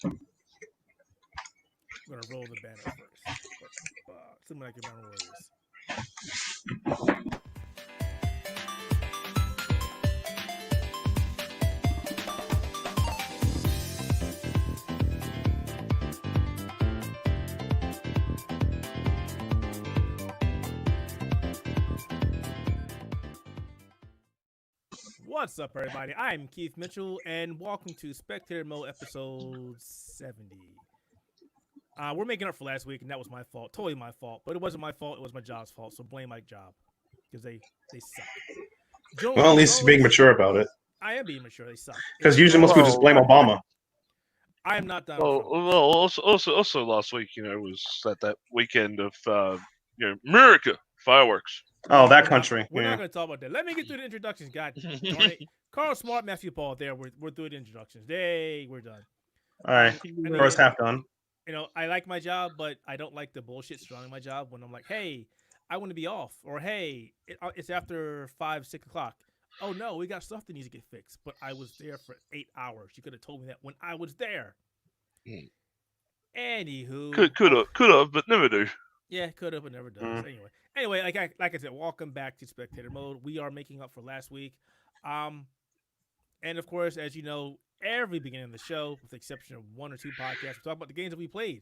I'm gonna roll the banner first. Something like your Mountain Warriors. What's up, everybody? I'm Keith Mitchell, and welcome to Spectator Mode episode 70. We're making up for last week, and that was my fault. Totally my fault. But it wasn't my fault. It was my job's fault. So blame my job. Because they suck. Well, at least you're being mature about it. I am being mature. They suck. Because usually most people just blame Obama. I am not done. Also last week, was that weekend of, America fireworks. Oh, that country. We're not going to talk about that. Let me get through the introductions, God darn it. Carl Smart, Matthew Paul, there. We're through the introductions. We're done. All right. First half done. I like my job, but I don't like the bullshit surrounding my job when I'm like, hey, I want to be off. Or, hey, it's after 5, 6 o'clock. Oh, no, we got stuff that needs to get fixed. But I was there for 8 hours. You could have told me that when I was there. Anywho. Could have, but never do. Yeah, could have, but never does. Anyway, like I said, welcome back to Spectator Mode. We are making up for last week. And, of course, as you know, every beginning of the show, with the exception of 1 or 2 podcasts, we talk about the games that we played.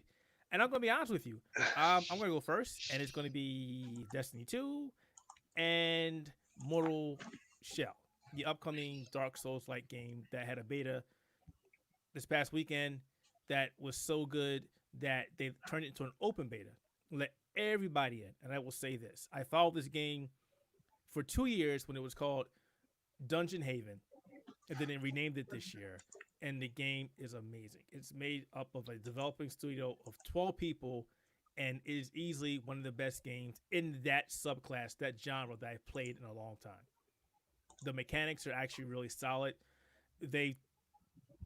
And I'm going to be honest with you. I'm going to go first, and it's going to be Destiny 2 and Mortal Shell, the upcoming Dark Souls-like game that had a beta this past weekend that was so good that they turned it into an open beta. Let everybody in. And I will say this. I followed this game for 2 years when it was called Dungeon Haven. And then they renamed it this year. And the game is amazing. It's made up of a developing studio of 12 people. And it is easily one of the best games in that subclass, that genre that I've played in a long time. The mechanics are actually really solid. They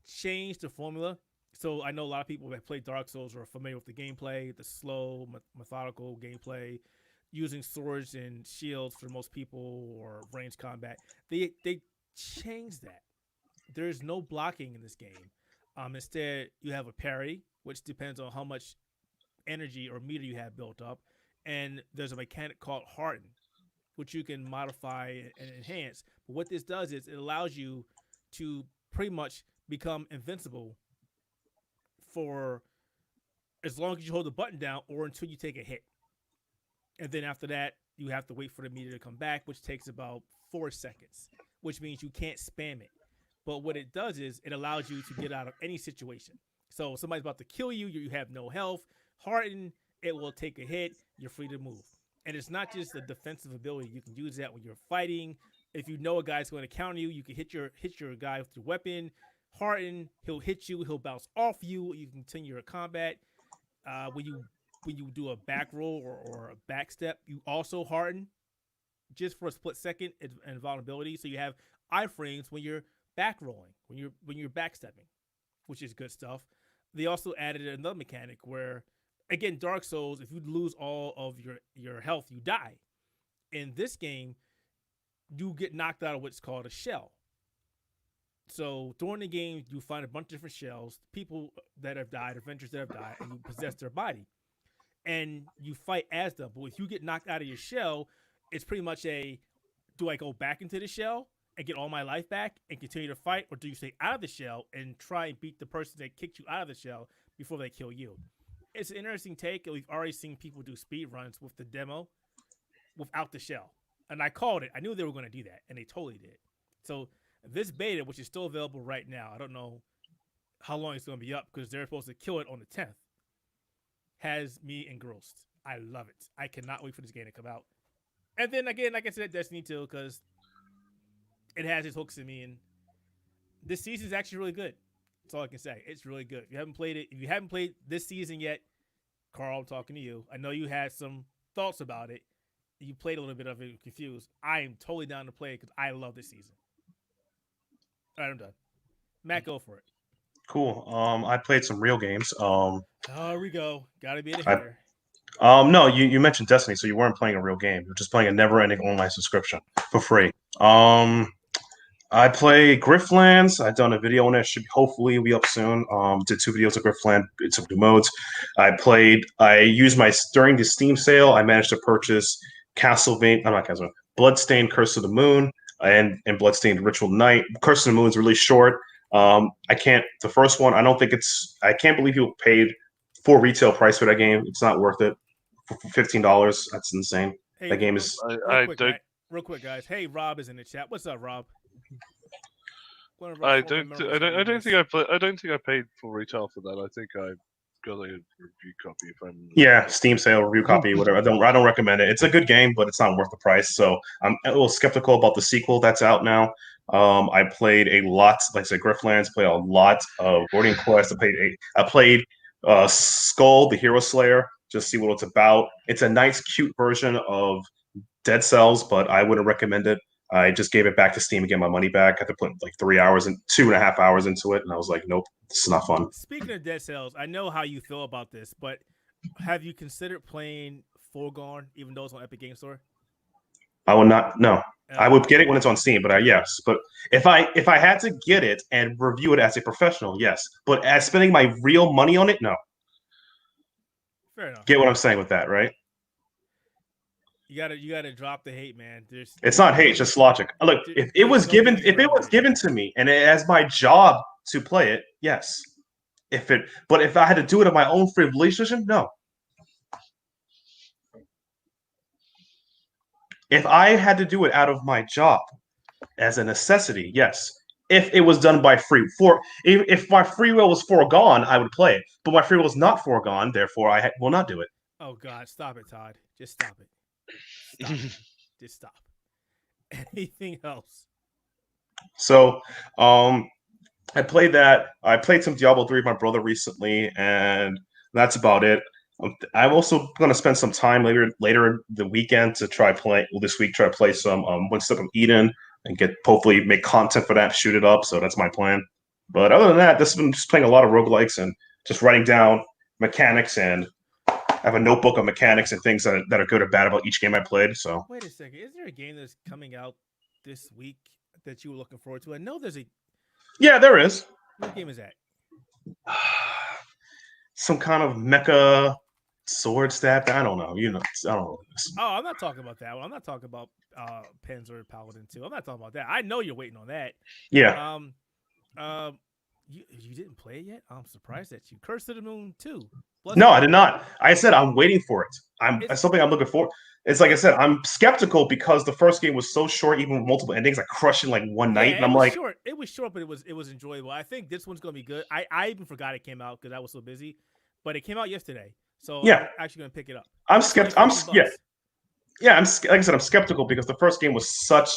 changed the formula. So I know a lot of people that play Dark Souls are familiar with the gameplay, the slow, methodical gameplay, using swords and shields for most people, or ranged combat. They changed that. There's no blocking in this game. Instead, you have a parry, which depends on how much energy or meter you have built up. And there's a mechanic called Harden, which you can modify and enhance. But what this does is it allows you to pretty much become invincible for as long as you hold the button down or until you take a hit. And then after that, you have to wait for the meter to come back, which takes about 4 seconds, which means you can't spam it. But what it does is it allows you to get out of any situation. So if somebody's about to kill you, you have no health. Harden, it will take a hit. You're free to move. And it's not just a defensive ability. You can use that when you're fighting. If you know a guy's going to counter you, you can hit your guy with your weapon. Harden, he'll hit you, he'll bounce off you, you can continue your combat. When you do a back roll or a back step, you also harden just for a split second and vulnerability. So you have iframes when you're back rolling, when you're backstepping, which is good stuff. They also added another mechanic where, again, Dark Souls, if you lose all of your health, you die. In this game, you get knocked out of what's called a shell. So during the game, you find a bunch of different shells, people that have died, adventurers that have died, and you possess their body. And you fight as them. But if you get knocked out of your shell, it's pretty much do I go back into the shell and get all my life back and continue to fight? Or do you stay out of the shell and try and beat the person that kicked you out of the shell before they kill you? It's an interesting take. We've already seen people do speed runs with the demo without the shell. And I called it. I knew they were going to do that, and they totally did. So this beta, which is still available right now, I don't know how long it's going to be up because they're supposed to kill it on the 10th, has me engrossed. I love it. I cannot wait for this game to come out. And then again, like I said, Destiny 2, because it has its hooks in me, and this season is actually really good. That's all I can say. It's really good. If you haven't played this season yet, Carl, I'm talking to you. I know you had some thoughts about it. You played a little bit of it, confused. I am totally down to play it because I love this season. All right, I'm done. Matt, go for it. Cool. I played some real games. Here we go. Gotta be a hitter. No, you mentioned Destiny, so you weren't playing a real game. You're just playing a never-ending online subscription for free. I play Griftlands. I've done a video on it. Should hopefully be up soon. Did 2 videos of Griftland. It's new modes. I used during the Steam sale. I managed to purchase Castlevania. I'm not Castlevania. Bloodstained: Curse of the Moon and Bloodstained: Ritual Night. Curse of the Moon is really short. I can't. The first one. I don't think it's. I can't believe people paid full retail price for that game. It's not worth it. For $15. That's insane. Hey, That game is. Real quick, guys. Hey, Rob is in the chat. What's up, Rob? I don't think I paid full retail for that. I think I got a review copy. Steam sale review copy, whatever. I don't recommend it. It's a good game, but it's not worth the price. So I'm a little skeptical about the sequel that's out now. I played a lot, like I said, Griftlands. Played a lot of Boarding Quest. I played Skull, the Hero Slayer, just see what it's about. It's a nice, cute version of Dead Cells, but I wouldn't recommend it. I just gave it back to Steam and get my money back. I had to put like 3 hours and 2.5 hours into it, and I was like, nope, this is not fun. Speaking of Dead Cells, I know how you feel about this, but have you considered playing Foregone, even though it's on Epic Game Store? I would not. No, I would get it when it's on Steam, but yes. But if I had to get it and review it as a professional, yes. But as spending my real money on it, no. Fair enough. Get what I'm saying with that, right? You gotta drop the hate, man. It's not hate, it's just logic. Look, if it was given to me and as my job to play it, yes. But if I had to do it of my own free volition, no. If I had to do it out of my job as a necessity, yes. If it was done by if my free will was foregone, I would play it. But my free will is not foregone, therefore I will not do it. Oh God, stop it, Todd. Just stop it. Stop it. Just stop. Anything else? So, I played that. I played some Diablo 3 with my brother recently, and that's about it. I'm also going to spend some time later the weekend to try play some One Step of Eden and hopefully make content for that, shoot it up. So that's my plan. But other than that, this has been just playing a lot of roguelikes and just writing down mechanics, and I have a notebook of mechanics and things that are good or bad about each game I played. So wait a second, is there a game that's coming out this week that you were looking forward to? I know there's a. Yeah, there is. What game is that? Some kind of mecha sword stab. I don't know. I don't know. Oh, I'm not talking about that one. I'm not talking about Panzer Paladin 2. I'm not talking about that. I know you're waiting on that. Yeah. You didn't play it yet? I'm surprised at you. Curse of the Moon 2. No, I did not. I said I'm waiting for it. It's something I'm looking for. It's like I said, I'm skeptical because the first game was so short, even with multiple endings. I crushed in like one night, and I'm like, short. It was short, but it was enjoyable. I think this one's gonna be good. I even forgot it came out because I was so busy, but it came out yesterday, so yeah, I'm actually gonna pick it up. I'm skeptical. Like I said, I'm skeptical because the first game was such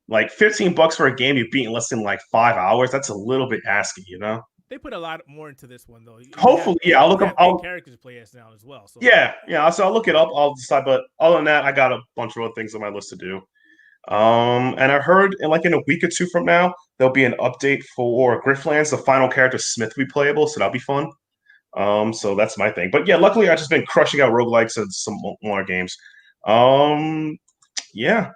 like $15 for a game you beat in less than like 5 hours. That's a little bit asking, you know. They put a lot more into this one, though. Hopefully, I'll look up. Characters play as now as well. So So I'll look it up. I'll decide. But other than that, I got a bunch of other things on my list to do. And I heard, in a week or two from now, there'll be an update for Griftlands. The final character Smith will be playable, so that'll be fun. So that's my thing. But yeah, luckily I've just been crushing out roguelikes and some more games. Yeah.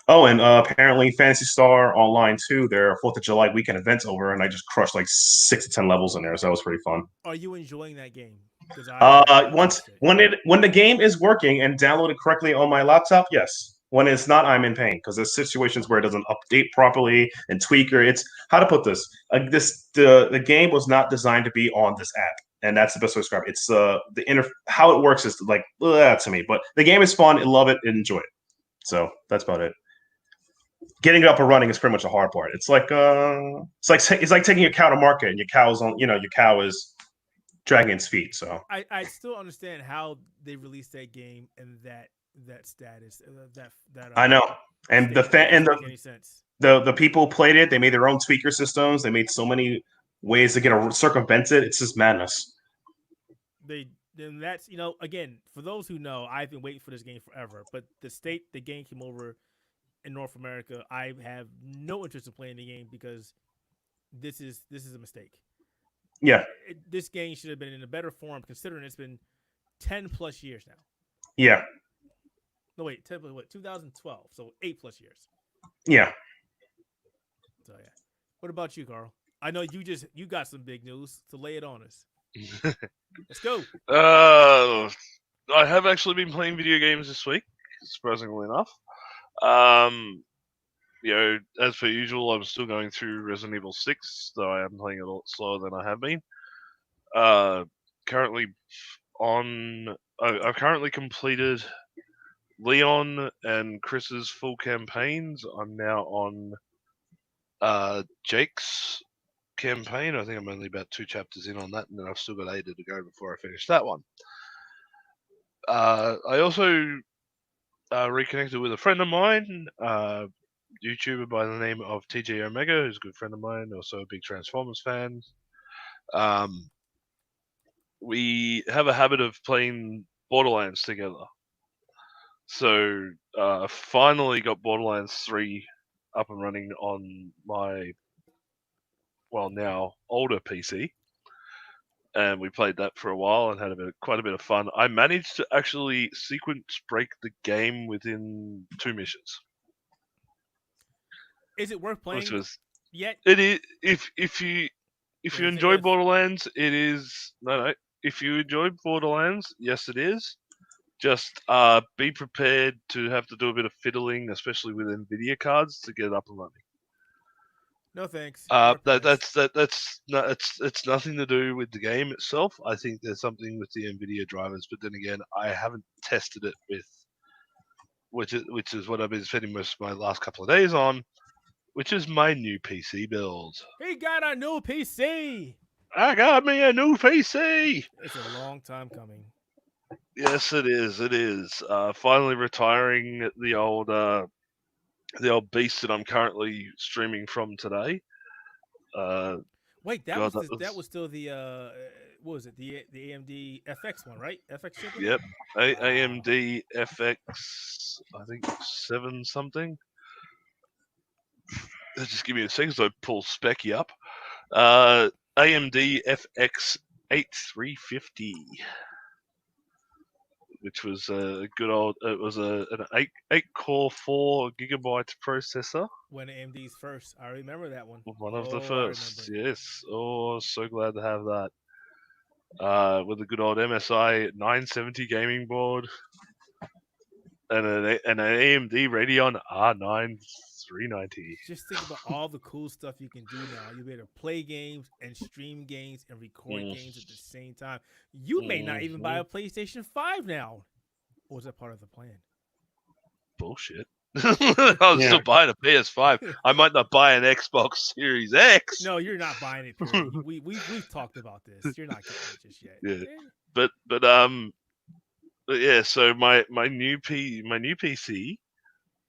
Oh, and apparently Phantasy Star Online 2, their 4th of July weekend event's over, and I just crushed like 6 to 10 levels in there, so that was pretty fun. Are you enjoying that game? When the game is working and downloaded correctly on my laptop, yes. When it's not, I'm in pain because there's situations where it doesn't update properly and tweaker. It's how to put this. The game was not designed to be on this app, and that's the best way to describe it. It's how it works is like to me, but the game is fun. I love it and enjoy it. So that's about it. Getting it up and running is pretty much the hard part. It's like taking your cow to market and your cow is dragging its feet. So I still understand how they released that game and that status that I know. And the people who played it, they made their own tweaker systems. They made so many ways to circumvent it. It's just madness. Then that's again, for those who know, I've been waiting for this game forever. But the game came over in North America, I have no interest in playing the game because this is a mistake. Yeah, this game should have been in a better form considering it's been 10 plus years now. Yeah. No wait, 10 plus what? 2012, so 8 plus years. Yeah. So yeah. What about you, Carl? I know you got some big news, so lay it on us. Let's go. I have actually been playing video games this week, surprisingly enough. Um, as per usual, I'm still going through Resident Evil 6, though I am playing it a lot slower than I have been. Currently I've currently completed Leon and Chris's full campaigns. I'm now on Jake's campaign. I think I'm only about 2 chapters in on that, and then I've still got Ada to go before I finish that one. I also reconnected with a friend of mine, YouTuber by the name of TJ Omega, who's a good friend of mine, also a big Transformers fan. We have a habit of playing Borderlands together. So finally got Borderlands 3 up and running on my, now older PC. And we played that for a while and had quite a bit of fun. I managed to actually sequence break the game within 2 missions. Is it worth playing yet? It is. If you enjoy Borderlands, it is. No. If you enjoy Borderlands, yes, it is. Just be prepared to have to do a bit of fiddling, especially with NVIDIA cards, to get it up and running. No thanks. It's nothing to do with the game itself. I think there's something with the NVIDIA drivers, but then again, I haven't tested it which is what I've been spending most of my last couple of days on, which is my new PC build. He got a new PC. I got me a new PC. It's a long time coming. Yes, it is. It is. Finally retiring the old beast that I'm currently streaming from today. Wait, that was still the what was it? The AMD FX one, right? FX chip. Yep, AMD FX. I think 7 something. Just give me a second so I pull Specky up. AMD FX 8350. Which was a good old. It was an 8-core 4GB processor. When AMD's first, I remember that one. One of the first, yes. Oh, so glad to have that. With a good old MSI 970 gaming board, and an AMD Radeon R9 390. Just think about all the cool stuff you can do now. You'll be able to play games and stream games and record games at the same time. You may not even buy a PlayStation 5 now. Or was that part of the plan? Bullshit. I'll still buying a PS5. I might not buy an Xbox Series X. No, you're not buying it. We've talked about this. You're not getting it just yet. Yeah. But yeah. So my new PC.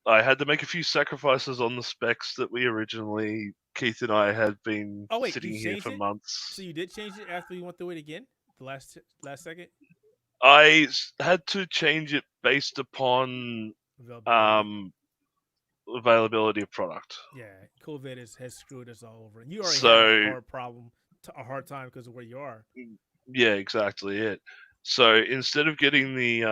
I had to make a few sacrifices on the specs that Keith and I had been sitting here for months. So you did change it after you went through it again, the last second? I had to change it based upon availability of product. Yeah, COVID has screwed us all over. And you already had a hard time because of where you are. Yeah, exactly it. So instead of getting the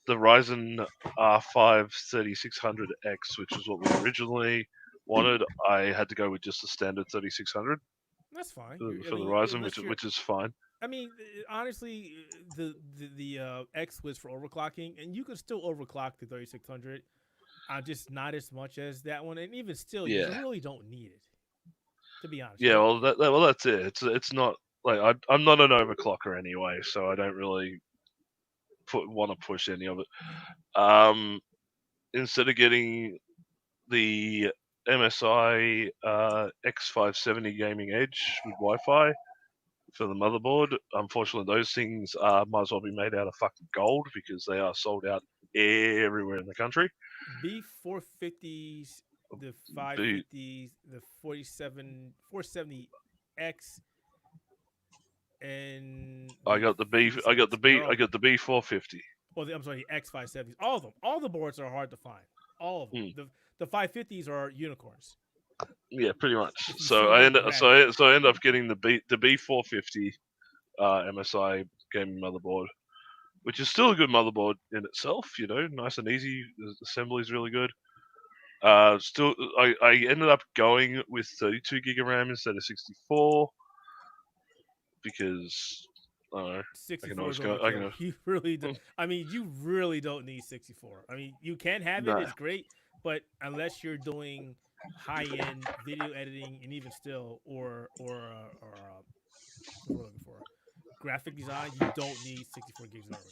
Ryzen R5 3600X, which is what we originally wanted, I had to go with just the standard 3600. That's fine for the Ryzen, which is fine. I mean, honestly, the X was for overclocking, and you could still overclock the 3600. Just not as much as that one, and even still, you really don't need it. To be honest. Yeah, well, that's it. It's not like I'm not an overclocker anyway, so I don't really want to push any of it. Instead of getting the MSI X570 Gaming Edge with Wi-Fi for the motherboard, unfortunately, those things might as well be made out of fucking gold because they are sold out everywhere in the country. B450s, the 550s, the 470X, and I got the B450. Well, I'm sorry, the X570s. All of them. All the boards are hard to find. All of them. The 550s are unicorns. Yeah, pretty much. So I end up getting the B450 MSI gaming motherboard, which is still a good motherboard in itself. Nice and easy. The assembly is really good. Still, I ended up going with 32 gig of RAM instead of 64 because I don't know. I can 64 always is go. I overkill. can. You really do. I mean, you really don't need 64. I mean, you can have it. No. It's great, but unless you're doing high end video editing, and even still, or what we're looking for, graphic design, you don't need 64 gigs of memory.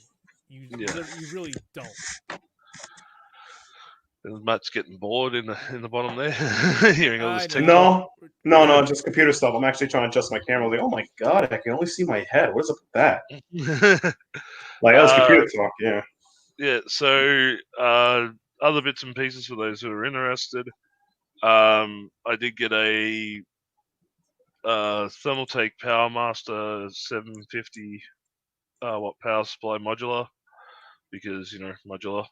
Yeah. You really don't. Matt's getting bored in the bottom there, hearing all this I TikTok. know. No, just computer stuff. I'm actually trying to adjust my camera. Like, oh my god, I can only see my head. What is up with that? Like, that was computer talk. Yeah. Yeah. So other bits and pieces for those who are interested. I did get a Thermaltake PowerMaster 750 watt power supply modular because modular.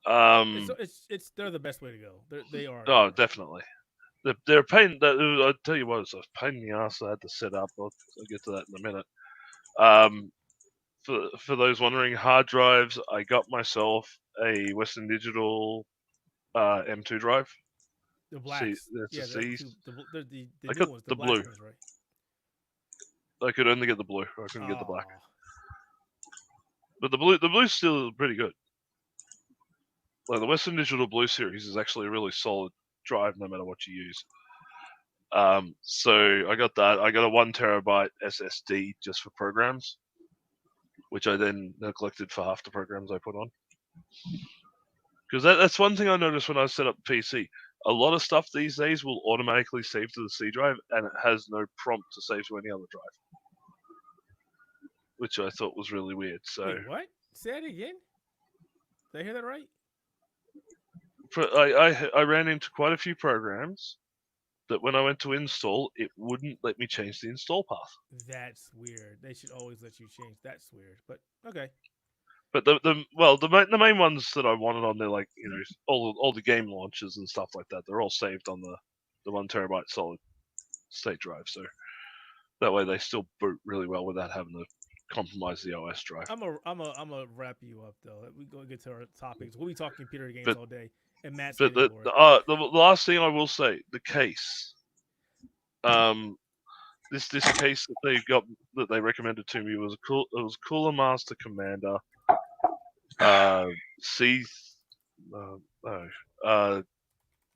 It's they're the best way to go. They are. Oh, definitely. They're a pain. I'll tell you what, it's a pain in the ass I had to set up. I'll get to that in a minute. For those wondering, hard drives, I got myself a Western Digital M2 drive. The blacks. That's a C. The I new got ones. the Black blue. ones, right? I could only get the blue. I couldn't get the black. Aw. But the blue's still pretty good. Like the Western Digital Blue series is actually a really solid drive, no matter what you use. So I got that. I got a 1 terabyte SSD just for programs, which I then neglected for half the programs I put on. Because that's one thing I noticed when I set up the PC. A lot of stuff these days will automatically save to the C drive, and it has no prompt to save to any other drive, which I thought was really weird. So Wait, what? Say that again. Did I hear that right? I ran into quite a few programs that when I went to install, it wouldn't let me change the install path. That's weird. They should always let you change. That's weird. But okay. But the main ones that I wanted on there, like all the game launches and stuff like that, they're all saved on the 1 terabyte solid state drive. So that way they still boot really well without having to compromise the OS drive. I'm a wrap you up though. We go get to our topics. We'll be talking computer games But- all day, and Matt's But getting the last thing I will say, the case. This case that they recommended to me was Cooler Master Commander. C.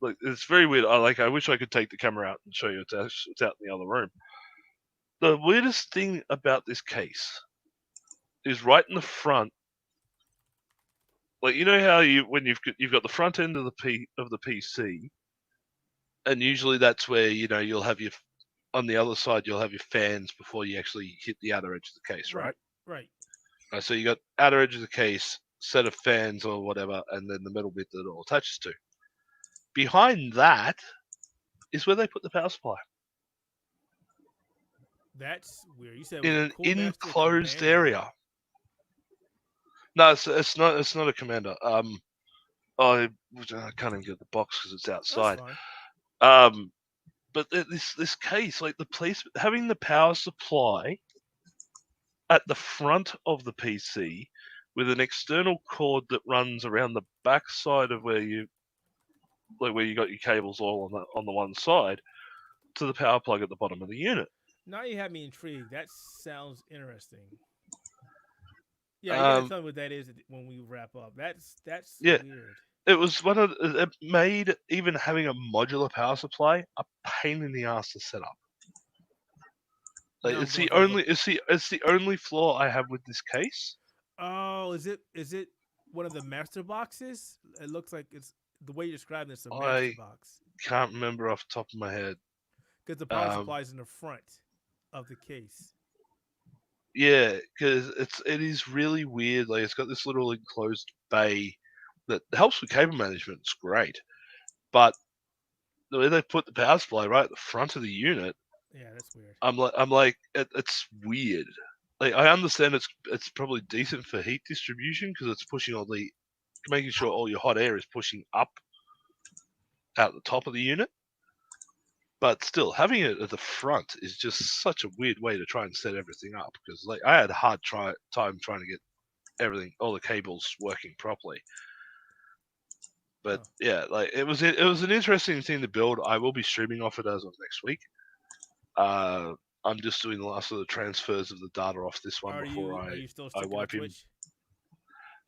Like it's very weird. I wish I could take the camera out and show you. It's out in the other room. The weirdest thing about this case is right in the front. Like how when you've got the front end of the PC, and usually that's where you'll have your on the other side you'll have your fans before you actually hit the outer edge of the case, right? Right. So you got outer edge of the case, set of fans or whatever, and then the metal bit that it all attaches to. Behind that is where they put the power supply. That's weird. You said In an Cool Master enclosed Commander. area. No, it's not. It's not a commander. I can't even get the box because it's outside. That's fine. But this case, like the place having the power supply at the front of the PC with an external cord that runs around the back side of where you got your cables all on the one side to the power plug at the bottom of the unit. Now you have me intrigued. That sounds interesting. Yeah, you gotta tell me what that is when we wrap up. That's weird. It was it made even having a modular power supply a pain in the ass to set up. Like it's the only flaw I have with this case. Oh, is it one of the master boxes? It looks like it's the way you describe this. A master box. Can't remember off the top of my head. Because the power supply is in the front of the case. Yeah, because it is really weird. Like it's got this little enclosed bay that helps with cable management. It's great, but the way they put the power supply right at the front of the unit, yeah, that's weird. I'm like, it's weird. Like I understand it's probably decent for heat distribution because it's pushing making sure all your hot air is pushing up out the top of the unit. But still, having it at the front is just such a weird way to try and set everything up. Because like I had a hard time trying to get all the cables working properly. But Oh. yeah, like it was an interesting thing to build. I will be streaming off it as of next week. I'm just doing the last of the transfers of the data off this one Are before you still I sticking to wipe him. Twitch?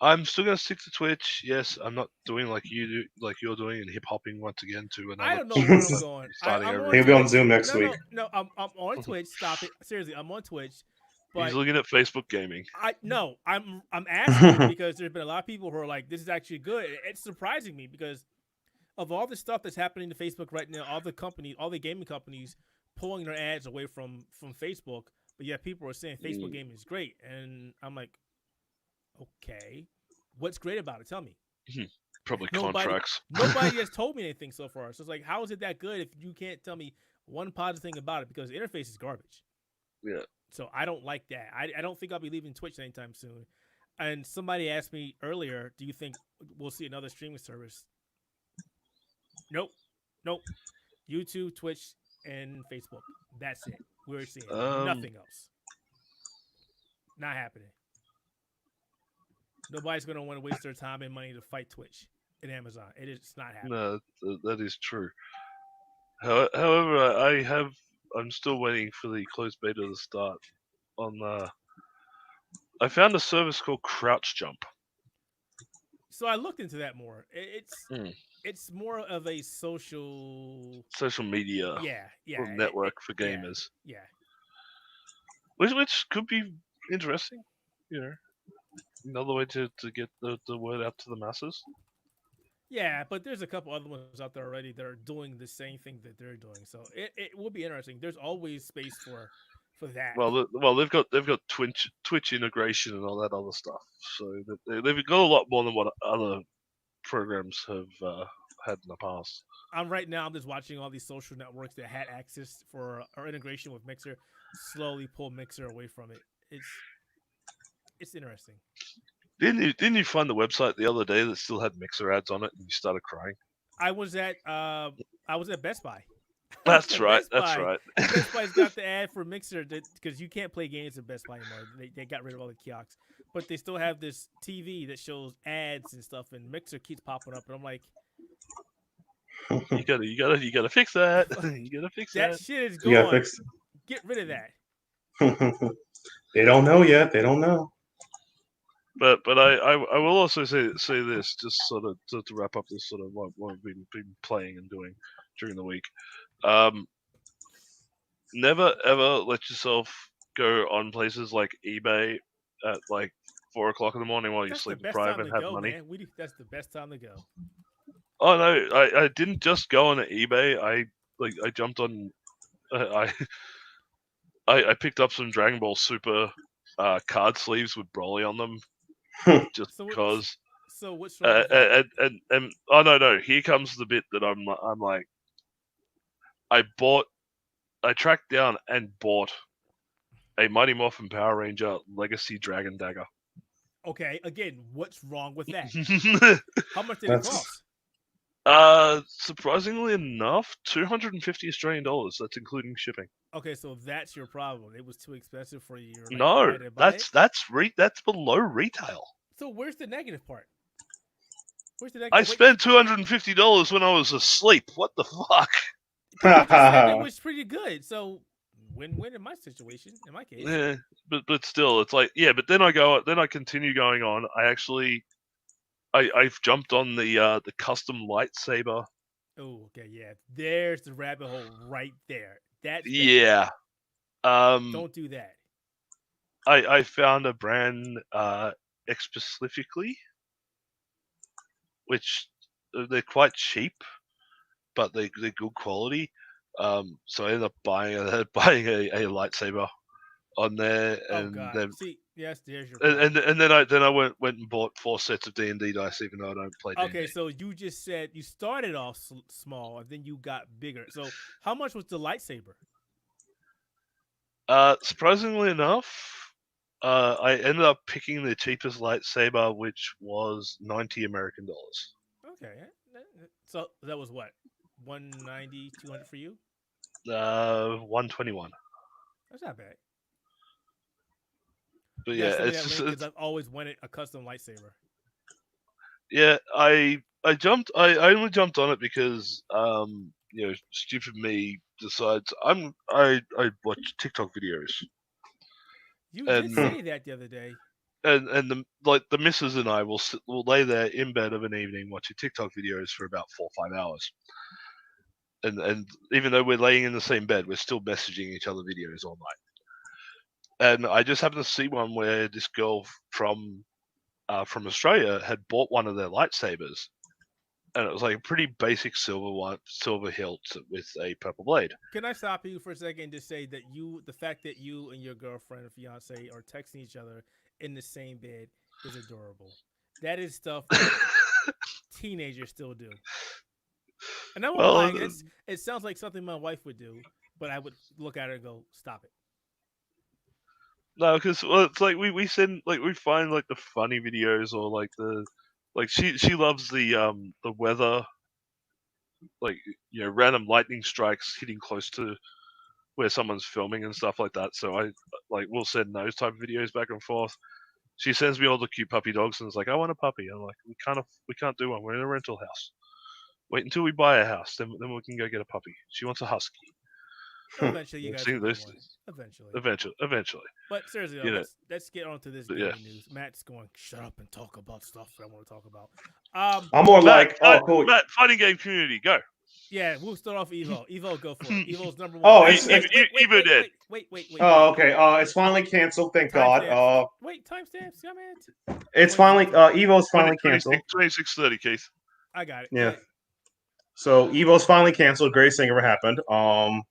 I'm still gonna stick to Twitch. Yes, I'm not doing like you're doing, and hip hopping once again to another. I don't know where I'm like, going. starting I'm over on He'll be on Twitch. Zoom next week. No. I'm on Twitch. Stop it. Seriously, I'm on Twitch. He's But looking at Facebook gaming. I'm asking because there's been a lot of people who are like, this is actually good. It's surprising me because of all the stuff that's happening to Facebook right now, all the gaming companies pulling their ads away from Facebook, but yet people are saying Facebook gaming is great, and I'm like, okay, what's great about it? Tell me. Probably Nobody- contracts. Nobody has told me anything so far. So it's like, how is it that good if you can't tell me one positive thing about it? Because the interface is garbage. Yeah. So I don't like that. I don't think I'll be leaving Twitch anytime soon. And somebody asked me earlier, do you think we'll see another streaming service? Nope. YouTube, Twitch, and Facebook. That's it. We're seeing nothing else. Not happening. Nobody's going to want to waste their time and money to fight Twitch and Amazon. It's not happening. No, that is true. However, I'm still waiting for the closed beta to start. I found a service called Crouch Jump. So I looked into that more. Hmm. It's more of a social media network for gamers, Yeah. which could be interesting. Another way to get the word out to the masses. Yeah, but there's a couple other ones out there already that are doing the same thing that they're doing. So it will be interesting. There's always space for that. Well, they've got Twitch integration and all that other stuff. So they've got a lot more than what other programs have had in the past. I'm just watching all these social networks that had access for our integration with Mixer slowly pull Mixer away from it. It's interesting. Didn't you find the website the other day that still had Mixer ads on it, and you started crying? I was at Best Buy. That's right. That's right. Best Buy's got the ad for Mixer because you can't play games at Best Buy anymore. They got rid of all the kiosks, but they still have this TV that shows ads and stuff, and Mixer keeps popping up, and I'm like, you gotta fix that. You gotta fix that. That shit is You gotta gone. fix Get rid of that. it. They don't know yet. They don't know. But I will also say this, just sort of to wrap up this sort of what we've been playing and doing during the week. Never ever let yourself go on places like eBay at like 4 o'clock in the morning while you're That's the sleeping best deprived time and to have go, money. man. That's the best time to go. Oh no, I didn't just go on eBay. I jumped on. I picked up some Dragon Ball Super card sleeves with Broly on them, just because. So what's wrong with that? And oh no, here comes the bit that I'm like, I tracked down and bought a Mighty Morphin Power Ranger Legacy Dragon Dagger. Okay, again, what's wrong with that? How much did it That's- cost? Surprisingly enough, $250 Australian. That's including shipping. Okay, so that's your problem. It was too expensive for you. No, that's below retail. So where's the negative part? Where's the I negative? spent $250 when I was asleep. What the fuck? It was pretty good. So win-win in my situation, in my case. Yeah, but still, it's like, yeah. But then I continue going on. I've jumped on the custom lightsaber. Oh, okay, yeah. There's the rabbit hole right there. That's Yeah. don't do that. I found a brand specifically, which they're quite cheap, but they're good quality. So I ended up buying a lightsaber on there, and then see, yes, there's your and then I went and bought 4 sets of D&D dice, even though I don't play D&D. Okay, so you just said you started off small and then you got bigger. So how much was the lightsaber? Surprisingly enough, I ended up picking the cheapest lightsaber, which was $90 American. Okay, so that was what, 190, 200 for you? 121. That's not bad. But You yeah, gotta send me it's that link, 'cause I've always wanted a custom lightsaber. Yeah, I only jumped on it because stupid me decides I watch TikTok videos You did and say that the other day. the missus and I will lay there in bed of an evening watching TikTok videos for about 4 or 5 hours. And even though we're laying in the same bed, we're still messaging each other videos all night. And I just happened to see one where this girl from Australia had bought one of their lightsabers, and it was like a pretty basic silver hilt with a purple blade. Can I stop you for a second and just say that the fact that you and your girlfriend or fiance are texting each other in the same bed is adorable. That is stuff that teenagers still do. And I'm not lying. It sounds like something my wife would do, but I would look at her and go, "Stop it." No, because it's like we send we find like the funny videos or like she loves the weather, like random lightning strikes hitting close to where someone's filming and stuff like that. So we'll send those type of videos back and forth. She sends me all the cute puppy dogs and is like, I want a puppy. I'm like, we can't do one. We're in a rental house. Wait until we buy a house, then we can go get a puppy. She wants a husky. Eventually, you guys will get one. Eventually. But seriously, though, let's get on to this gaming news. Matt's going, shut up and talk about stuff that I want to talk about. I'm more cool. Matt, fighting game community, go. Yeah, we'll start off EVO. EVO, go for it. EVO's number 1. Oh, EVO dead. Wait. Oh, okay. It's finally canceled. Thank God. Wait, timestamps. Come in. It's finally EVO's finally canceled. 26:30, Keith. I got it. Yeah. So EVO's finally canceled. Greatest thing ever happened.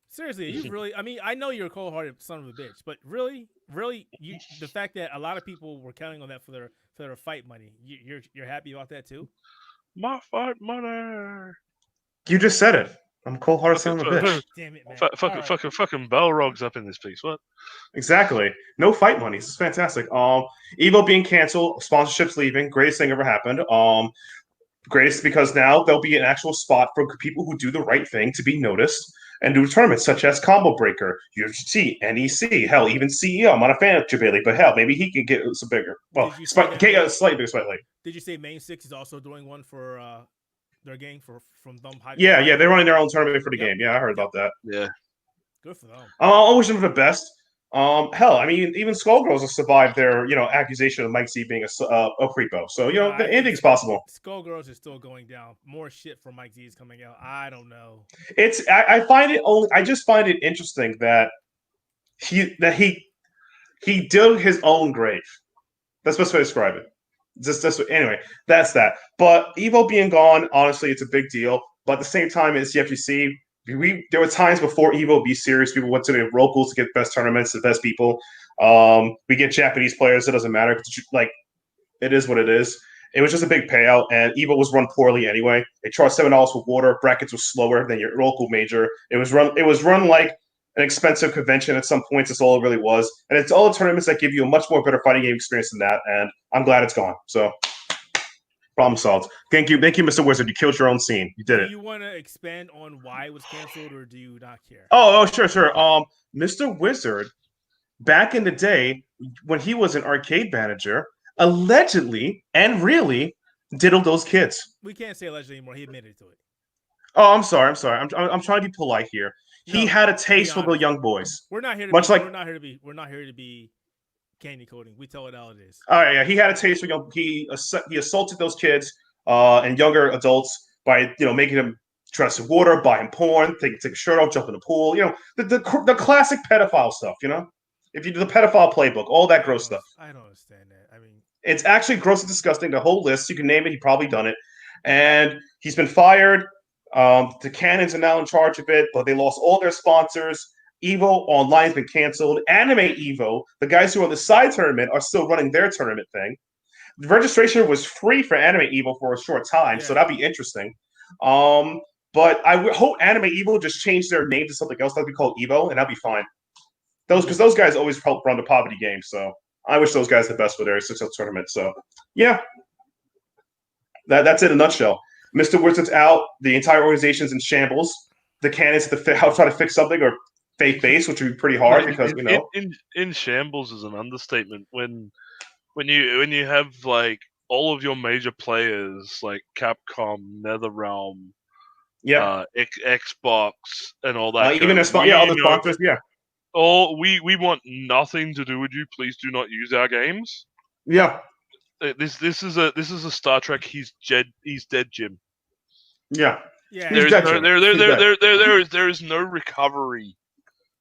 Seriously, you really? I mean, I know you're a cold-hearted son of a bitch, but really, the fact that a lot of people were counting on that for their fight money, you're happy about that too? My fight money. You just said it. I'm a cold-hearted son of a bitch. Damn it, man! Fucking Balrog's up in this piece. What? Exactly. No fight money. This is fantastic. EVO being canceled, sponsorships leaving. Greatest thing ever happened. Greatest because now there'll be an actual spot for people who do the right thing to be noticed and do tournaments such as Combo Breaker, UFC, NEC, hell, even CEO. I'm not a fan of Jabali, but hell, maybe he could get some bigger. Well, slightly bigger. Did you say Main Six is also doing one for their game from them? Yeah, they're running their own tournament for the game. Yeah, I heard about that. Yeah, good for them. I wish them the best. Hell, I mean, even Skullgirls have survived their, accusation of Mike Z being a creepo. So, anything's possible. Skullgirls is still going down. More shit from Mike Z is coming out. I don't know. I just find it interesting that he dug his own grave. That's the best way to describe it. Anyway, that's that. But EVO being gone, honestly, it's a big deal. But at the same time, as you have to see, there were times before EVO be serious. People went to the locals to get the best tournaments, the best people. We get Japanese players. It doesn't matter. It is what it is. It was just a big payout, and EVO was run poorly anyway. They charged $7 for water. Brackets were slower than your local major. It was run like an expensive convention at some points. That's all it really was. And it's all the tournaments that give you a much more better fighting game experience than that. And I'm glad it's gone. So. Problem solved. Thank you, Mr. Wizard. You killed your own scene. You did it. Do you want to expand on why it was canceled, or do you not care? Oh, sure. Mr. Wizard, back in the day when he was an arcade manager, allegedly and really diddled those kids. We can't say allegedly anymore. He admitted to it. Oh, I'm sorry. I'm trying to be polite here. He had a taste for the young boys. We're not here to be candy coating. We tell it how it is. All right, yeah. He had a taste for young. He assaulted those kids and younger adults by making them dress in water, buy him porn, take a shirt off, jump in the pool. The classic pedophile stuff. If you do the pedophile playbook, all that gross stuff. I don't understand that. I mean, it's actually gross and disgusting. The whole list, you can name it. He probably done it, and he's been fired. The Cannons are now in charge of it, but they lost all their sponsors. EVO Online has been canceled. Anime EVO, the guys who are on the side tournament, are still running their tournament thing. The registration was free for Anime EVO for a short time, so that'd be interesting. But I hope Anime EVO just change their name to something else that'd be called EVO, and that'd be fine. Because those guys always help run the poverty games, so I wish those guys the best for their successful tournament. So, yeah. That's it in a nutshell. Mr. Wizard's out. The entire organization's in shambles. The Cannons have to try to fix something or fake base, which would be pretty hard because in shambles is an understatement. When you have like all of your major players like Capcom, NetherRealm, Yeah. Xbox, and all that. Even all the sponsors. Yeah. Oh, we want nothing to do with you. Please do not use our games. Yeah. This is a Star Trek. He's dead, Jim. Yeah. Yeah. There is no recovery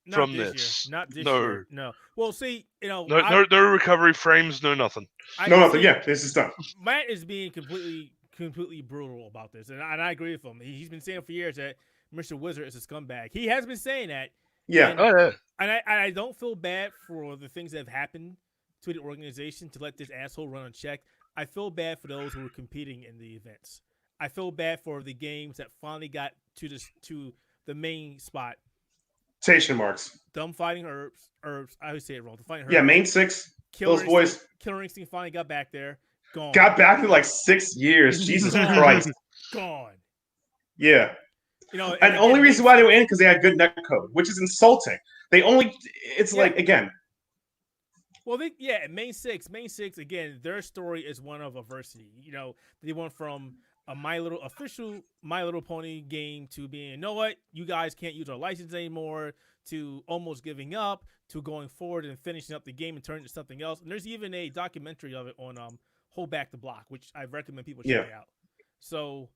Not from this this. year. Not this No. year. No. Well, see, no recovery frames, no nothing. Nothing. Yeah, this is done. Matt is being completely brutal about this, and I agree with him. He's been saying for years that Mr. Wizard is a scumbag. He has been saying that. Yeah. And I don't feel bad for the things that have happened to the organization to let this asshole run unchecked. I feel bad for those who were competing in the events. I feel bad for the games that finally got to the main spot. Quotation marks. Them fighting herbs. I always say it wrong. The fighting herbs. Yeah, main 6. Those boys. Killer Instinct finally got back there. Gone. Got back in like 6 years. Jesus Christ. Gone. Yeah. And the only reason why they were in because they had good net code, which is insulting. It's like, again. Well, main six again. Their story is one of adversity. They went from a official My Little Pony game to being, you know what, you guys can't use our license anymore, to almost giving up, to going forward and finishing up the game and turning it to something else. And there's even a documentary of it on Hold Back the Block, which I recommend people check out. So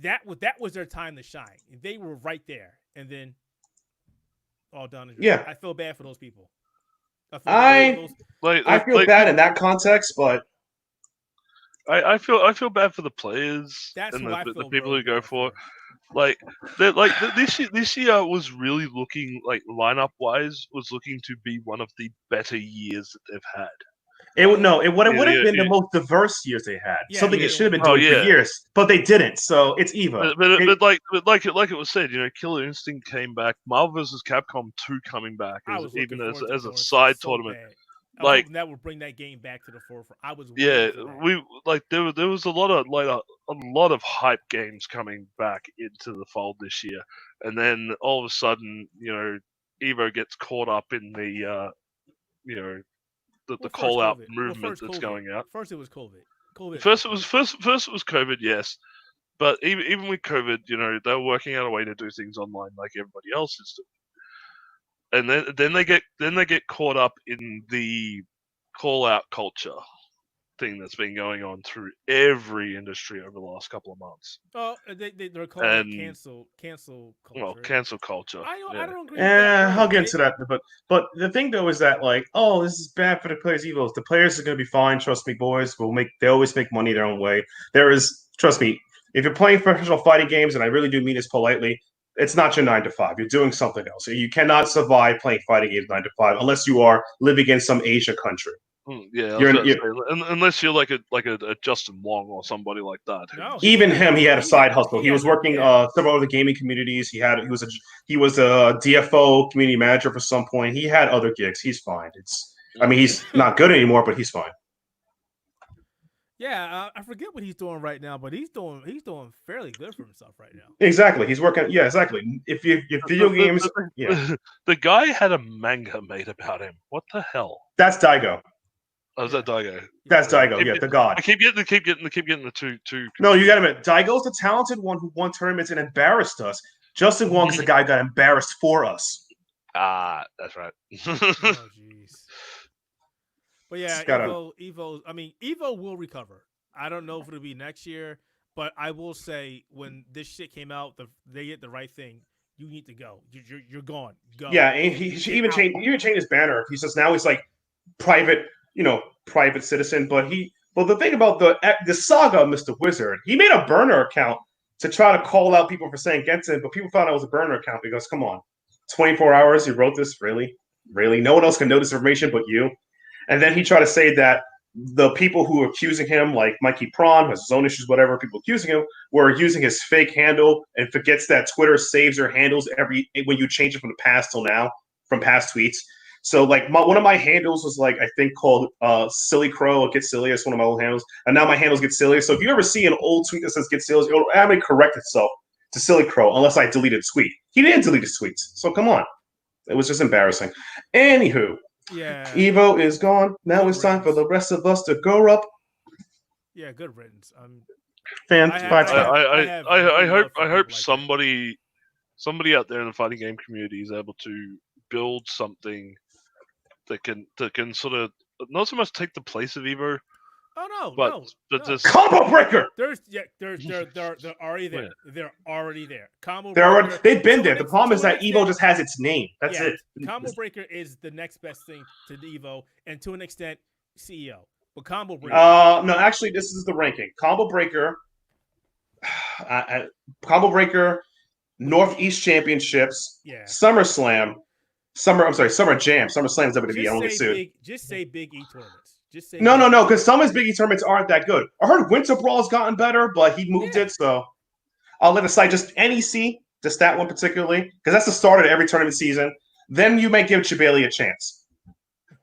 that was their time to shine. They were right there, and then all done. Yeah, I feel bad for those people. I feel bad in that context, but I feel bad for the players and the people who go for. This year was really looking like lineup wise was looking to be one of the better years that they've had. It would have been the most diverse years they had. Something it should have been doing for years, but they didn't. So it's EVO. But like it was said, Killer Instinct came back. Marvel vs. Capcom 2 coming back as a side tournament. That would bring that game back to the forefront. I was there was a lot of hype games coming back into the fold this year, and then all of a sudden, EVO gets caught up in the the call out movement that's going out. First it was COVID. First it was COVID, yes. But even with COVID, they were working out a way to do things online like everybody else is doing. And then they get caught up in the call out culture thing that's been going on through every industry over the last couple of months. Oh, they're calling it cancel culture. Well, cancel culture. I don't agree with that. I'll get into that. But the thing though is that this is bad for the players' evils. The players are going to be fine. Trust me, boys. They always make money their own way. Trust me, if you're playing professional fighting games, and I really do mean this politely, it's not your 9 to 5. You're doing something else. You cannot survive playing fighting games 9 to 5 unless you are living in some Asia country. Yeah, unless you're like a Justin Wong or somebody like that. No, even him, he had a side hustle. He was working several other gaming communities. He was a DFO community manager for some point. He had other gigs. He's fine. He's not good anymore, but he's fine. Yeah, I forget what he's doing right now, but he's doing fairly good for himself right now. Exactly, he's working. Yeah, exactly. If video games, the guy had a manga made about him. What the hell? That's Daigo. Oh, is that Daigo? That's Daigo. Yeah, the god. I keep getting the two. No, you got to admit, Daigo's the talented one who won tournaments and embarrassed us. Justin Wong is the guy who got embarrassed for us. That's right. Oh, jeez. But yeah, EVO will recover. I don't know if it'll be next year, but I will say when this shit came out, they did the right thing. You need to go. You're gone. Go. Yeah, and he even changed his banner. He says now he's like private citizen. But the thing about the saga of Mr. Wizard, he made a burner account to try to call out people for saying Genshin, but people found out it was a burner account because come on, 24 hours you wrote this, really? No one else can know this information but you. And then he tried to say that the people who were accusing him, like Mikey Prawn, who has his own issues, whatever, people accusing him, were using his fake handle and forgets that Twitter saves their handles when you change it from the past till now, from past tweets. So, one of my handles was, I think called Silly Crow or Get Silly. It's one of my old handles. And now my handles Get Silly. So if you ever see an old tweet that says Get Silly, it'll automatically correct itself to Silly Crow unless I deleted a tweet. He didn't delete his tweets. So come on. It was just embarrassing. Anywho. Yeah. EVO is gone. Now it's time for the rest of us to grow up. Yeah, good riddance. Fans, I have- five I star. have- I no love hope for I hope people like that. somebody out there in the fighting game community is able to build something that can sort of not so much take the place of Evo, Oh but no. just Combo breaker. They're already there. They're already there. Combo They've been to there. an The ex- problem to is an that Evo extent- just has its name. That's yeah, it. Combo breaker is the next best thing to the Evo, and to an extent, CEO. But combo breaker. No, actually, this is the ranking. Combo breaker. Combo breaker. Northeast Championships. Yeah. SummerSlam. Summer Jam. SummerSlam is WWE. I don't get sued. Just say Big E tournaments. Just say No, because some of his Big E tournaments aren't that good. I heard Winter Brawl's gotten better, but he moved Yeah. it, so I'll let it slide. Just NEC, just that one particularly, because that's the start of every tournament season. Then you may give Chibali a chance.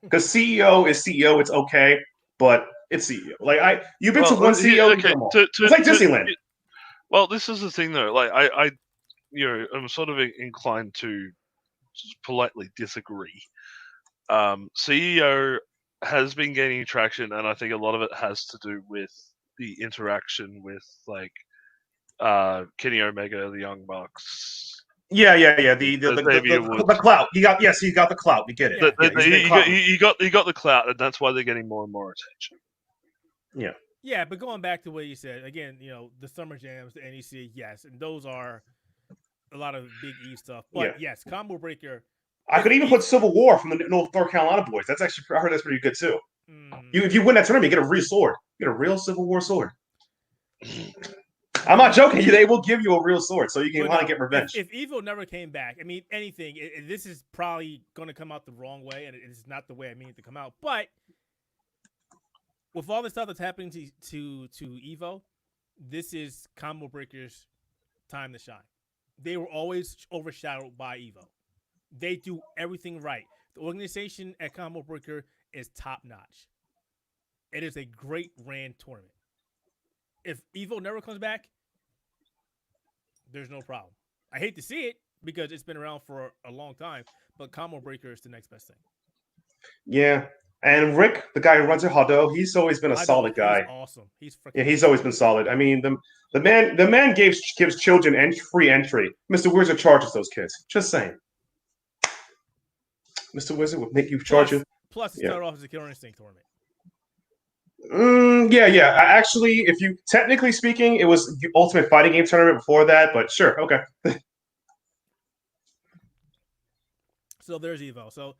Because CEO is CEO, it's okay, but it's CEO. Like you've been to one CEO, okay, it's like Disneyland. Well, this is the thing though. Like I'm sort of inclined to just politely disagree. CEO has been gaining traction, and I think a lot of it has to do with the interaction with like Kenny Omega, the Young Bucks. Yeah. The clout. He got the clout. We get it. He got the clout, and that's why they're getting more and more attention. Yeah. Yeah, but going back to what you said again, the Summer Jams, the NEC, yes, and those are a lot of Big E stuff. But yes, Combo Breaker. I could even put Civil War from the North Carolina boys. That's actually, I heard that's pretty good too. If you win that tournament, you get a real sword. You get a real Civil War sword. I'm not joking. They will give you a real sword, so you can want to get revenge. If EVO never came back, I mean, anything. This is probably going to come out the wrong way, and it's not the way I mean it to come out. But with all the stuff that's happening to EVO, this is Combo Breaker's time to shine. They were always overshadowed by EVO. They do everything right. The organization at Combo Breaker is top notch. It is a great ran tournament. If EVO never comes back, there's no problem. I hate to see it because it's been around for a long time, but Combo Breaker is the next best thing. Yeah. And Rick, the guy who runs it, Hado, he's always been a solid guy. He's awesome. He's always been solid. I mean, the man gives children free entry. Mr. Wizard charges those kids. Just saying. Mr. Wizard will make you charge you. Plus, it started off as a Killer Instinct tournament. Yeah. Actually, if you technically speaking, it was the Ultimate Fighting Game tournament before that, but sure, okay. So there's EVO. So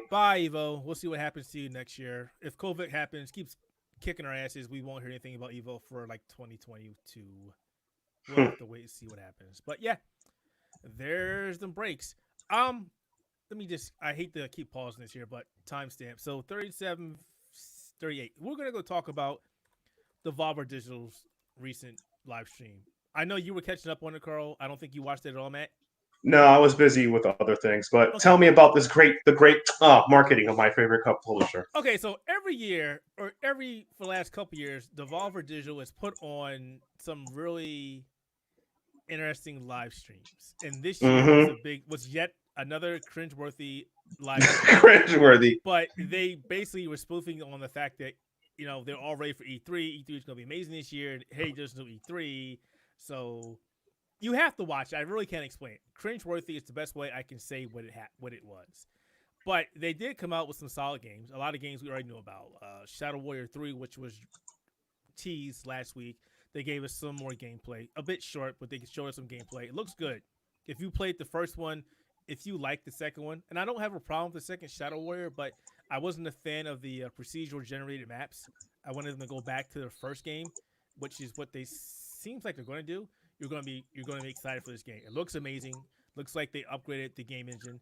bye, EVO. We'll see what happens to you next year. If COVID happens, keeps kicking our asses, we won't hear anything about EVO for like 2022. We'll have to wait and see what happens. But yeah, there's the breaks. Let me just, I hate to keep pausing this here, but timestamp. So 37:38. We're going to go talk about Devolver Digital's recent live stream. I know you were catching up on it, Carl. I don't think you watched it at all, Matt. No, I was busy with other things, but tell me about the great marketing of my favorite cup publisher. Okay, so every year, or for the last couple years, Devolver Digital has put on some really interesting live streams. And this year was yet another cringeworthy live stream. Cringeworthy. But they basically were spoofing on the fact that, they're all ready for E3. E3 is going to be amazing this year. And, hey, there's no E3. So you have to watch it. I really can't explain it. Cringeworthy is the best way I can say what it was. But they did come out with some solid games. A lot of games we already knew about. Shadow Warrior 3, which was teased last week. They gave us some more gameplay. A bit short, but they showed us some gameplay. It looks good. If you played the first one, if you like the second one, and I don't have a problem with the second Shadow Warrior, but I wasn't a fan of the procedural generated maps. I wanted them to go back to the first game, which is what they seems like they're going to do. You're going to be excited for this game. It looks amazing. Looks like they upgraded the game engine.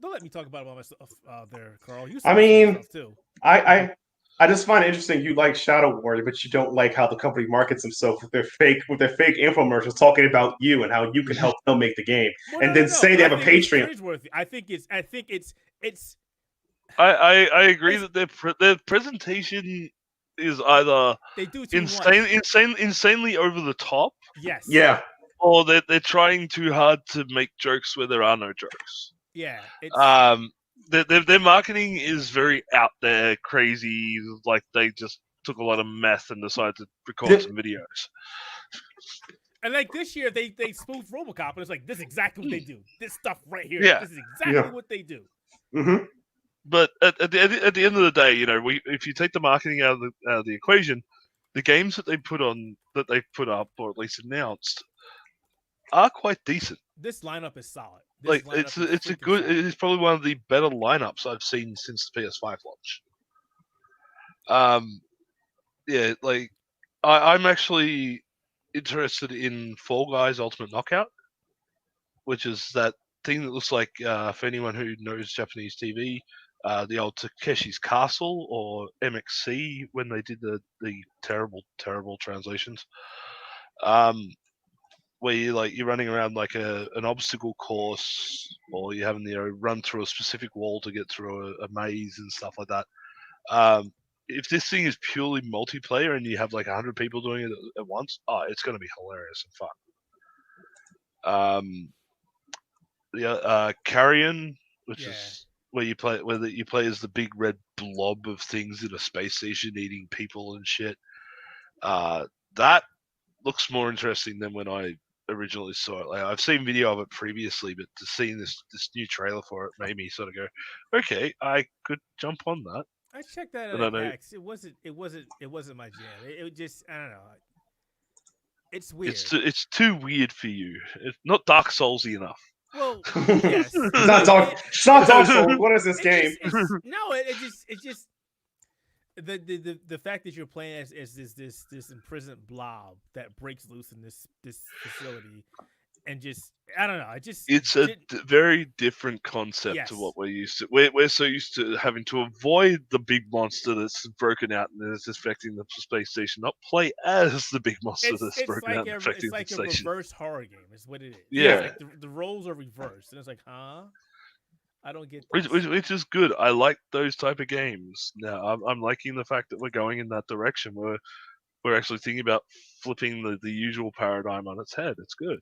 Don't let me talk about myself there, Carl. You stuff too. I just find it interesting you like Shadow Warrior, but you don't like how the company markets themselves with their fake infomercials talking about you and how you can help them make the game, say they have a Patreon. I think it's. I agree that their presentation is either they do too insanely over the top. Yes. Yeah. Or they're trying too hard to make jokes where there are no jokes. Yeah. their marketing is very out there, crazy. Like they just took a lot of meth and decided to record some videos. And like this year, they spoofed RoboCop, and it's like this is exactly what they do. This stuff right here, Yeah. this is exactly what they do. Mm-hmm. But at the end of the day, if you take the marketing out of the equation, the games that they've put up or at least announced are quite decent. This lineup is solid. It's probably one of the better lineups I've seen since the PS5 launch. Yeah, like I'm actually interested in Fall Guys Ultimate Knockout, which is that thing that looks like, for anyone who knows Japanese TV, the old Takeshi's Castle or MXC when they did the terrible translations. Where you're running around like an obstacle course, or you're having to run through a specific wall to get through a maze and stuff like that. If this thing is purely multiplayer and you have like 100 people doing it at once, it's going to be hilarious and fun. Carrion, which is where you play as the big red blob of things in a space station eating people and shit. That looks more interesting than when I originally saw it. Like, I've seen video of it previously, but to see this new trailer for it made me sort of go, okay, I could jump on that. I checked that out at PAX. It wasn't my jam. It just, I don't know. It's weird. It's too weird for you. It's not Dark Soulsy enough. Well, yes. It's not Dark Souls. What is this game? It's just the fact that you're playing as this imprisoned blob that breaks loose in this facility, and just I don't know. It's a very different concept to what we're used to. We're so used to having to avoid the big monster that's broken out and is affecting the space station, not play as the big monster that's broken out and affecting the station. It's like a reverse horror game. Is what it is. Yeah, like the roles are reversed, and it's like, huh? I don't get this. Which is good. I like those type of games. Now I'm liking the fact that we're going in that direction. We're actually thinking about flipping the usual paradigm on its head. It's good.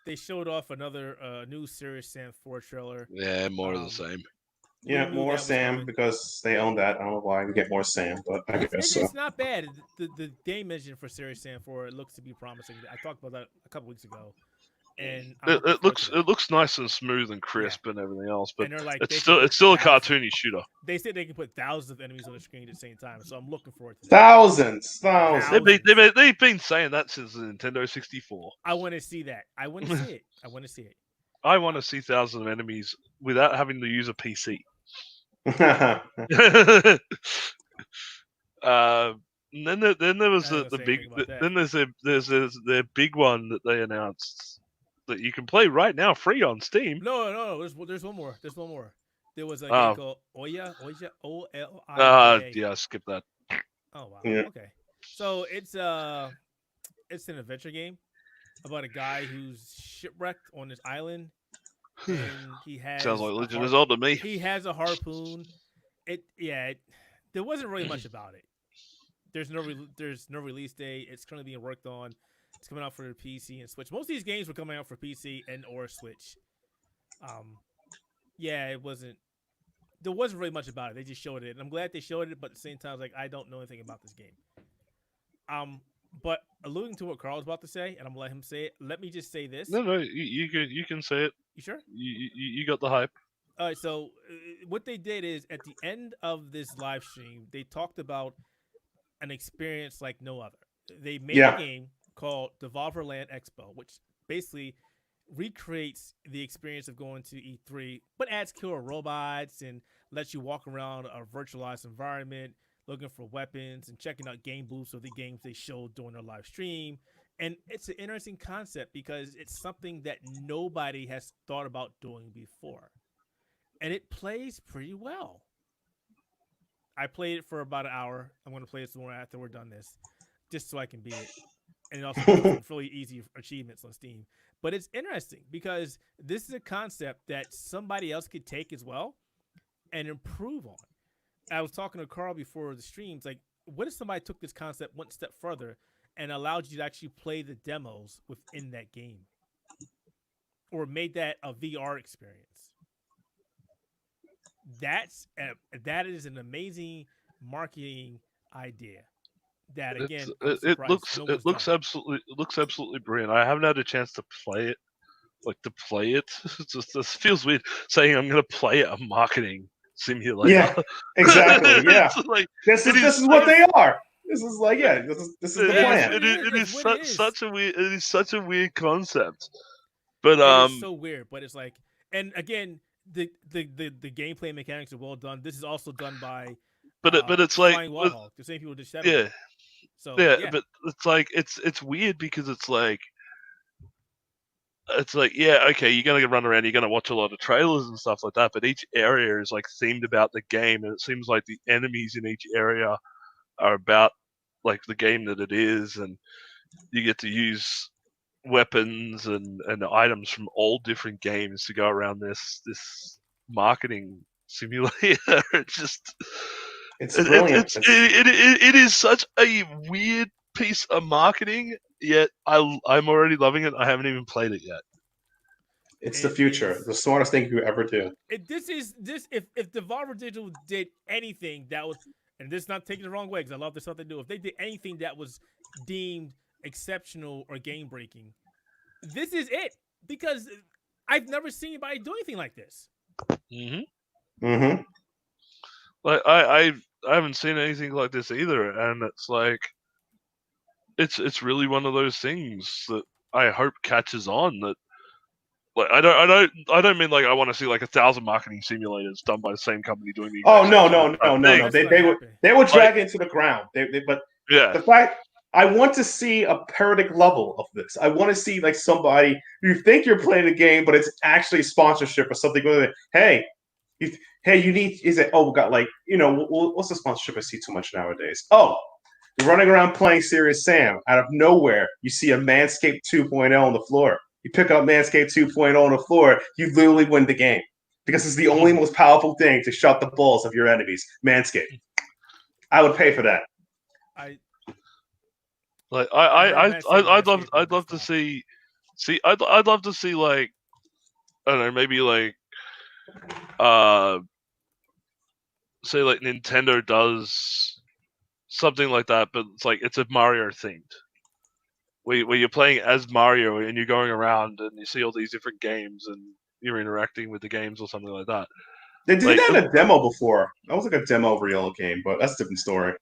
They showed off another new Serious Sam 4 trailer. Yeah, more of the same. Yeah, more Sam because they own that. I don't know why we get more Sam, but I guess so. It's not bad. The game engine for Serious Sam 4 it looks to be promising. I talked about that a couple weeks ago. And it looks nice and smooth and crisp and everything else, but like, it's still a cartoony shooter. They said they can put thousands of enemies on the screen at the same time, so I'm looking forward to that. Thousands. They've been saying that since the Nintendo 64. I want to see that. I want to see it. I want to see thousands of enemies without having to use a PC. And then there was the big. Then there's their big one that they announced that you can play right now free on Steam. No. There's one more. There was a game called Oya OLI. Yeah, skip that. Oh wow. Yeah. Okay. So it's an adventure game about a guy who's shipwrecked on this island, and he has sounds like Legend of Zelda to me. He has a harpoon. There wasn't really much about it. There's no release date. It's currently being worked on. It's coming out for the PC and Switch. Most of these games were coming out for PC and or Switch. It wasn't. There wasn't really much about it. They just showed it, and I'm glad they showed it. But at the same time, I was like, I don't know anything about this game. But alluding to what Carl was about to say, and I'm gonna let him say it. Let me just say this. No, you can say it. You sure? You got the hype. All right. So what they did is at the end of this live stream, they talked about an experience like no other. They made a game called Devolverland Expo, which basically recreates the experience of going to E3, but adds killer robots and lets you walk around a virtualized environment, looking for weapons and checking out game booths of the games they showed during their live stream. And it's an interesting concept because it's something that nobody has thought about doing before. And it plays pretty well. I played it for about an hour. I'm going to play it some more after we're done this, just so I can beat it. And it also has some really easy achievements on Steam. But it's interesting because this is a concept that somebody else could take as well and improve on. I was talking to Carl before the streams, like, what if somebody took this concept one step further and allowed you to actually play the demos within that game? Or made that a VR experience? that is an amazing marketing idea. That It's again, I'm it, surprised no one's done. it looks absolutely brilliant. I haven't had a chance to play it. It feels weird saying I'm going to play a marketing simulator. Yeah, exactly. Yeah, It's like, this it is is what they are. This is like, yeah, this is the Yeah, plan. it it's is what it is. such a weird, it is such a weird concept. But It is so weird, but it's like, and again, the gameplay mechanics are well done. This is also done by but it's like, Flying Wall Hawk, the same people did Shadow. yeah, So yeah, but it's like it's weird because it's like yeah, okay, you're gonna run around, you're gonna watch a lot of trailers and stuff like that, but each area is like themed about the game, and it seems like the enemies in each area are about like the game that it is, and you get to use weapons and items from all different games to go around this marketing simulator. It's just It's brilliant. it is such a weird piece of marketing, yet I'm already loving it. I haven't even played it yet. It's the future. The smartest thing you could ever do. If Devolver Digital did anything that was, and this is not taking the wrong way because I love the stuff they do. If they did anything that was deemed exceptional or game breaking, this is it, because I've never seen anybody do anything like this. Like I haven't seen anything like this either, and it's like it's really one of those things that I hope catches on. That like I don't mean like I want to see like 1,000 marketing simulators done by the same company doing the Oh exact no. They would drag it into the ground. But yeah, the fact, I want to see a parodic level of this. I want to see like somebody, you think you're playing a game, but it's actually sponsorship or something. Hey, you need, is it? Oh, we got like, what's the sponsorship I see too much nowadays? Oh, you're running around playing Serious Sam. Out of nowhere, you see a Manscaped 2.0 on the floor. You pick up Manscaped 2.0 on the floor, you literally win the game. Because it's the only most powerful thing to shut the balls of your enemies. Manscaped. I would pay for that. I'd love to see I'd love to see like, I don't know, maybe like say like Nintendo does something like that, but it's a Mario themed. Where you're playing as Mario and you're going around and you see all these different games and you're interacting with the games or something like that. They did that in a demo before. That was like a demo real game, but that's a different story.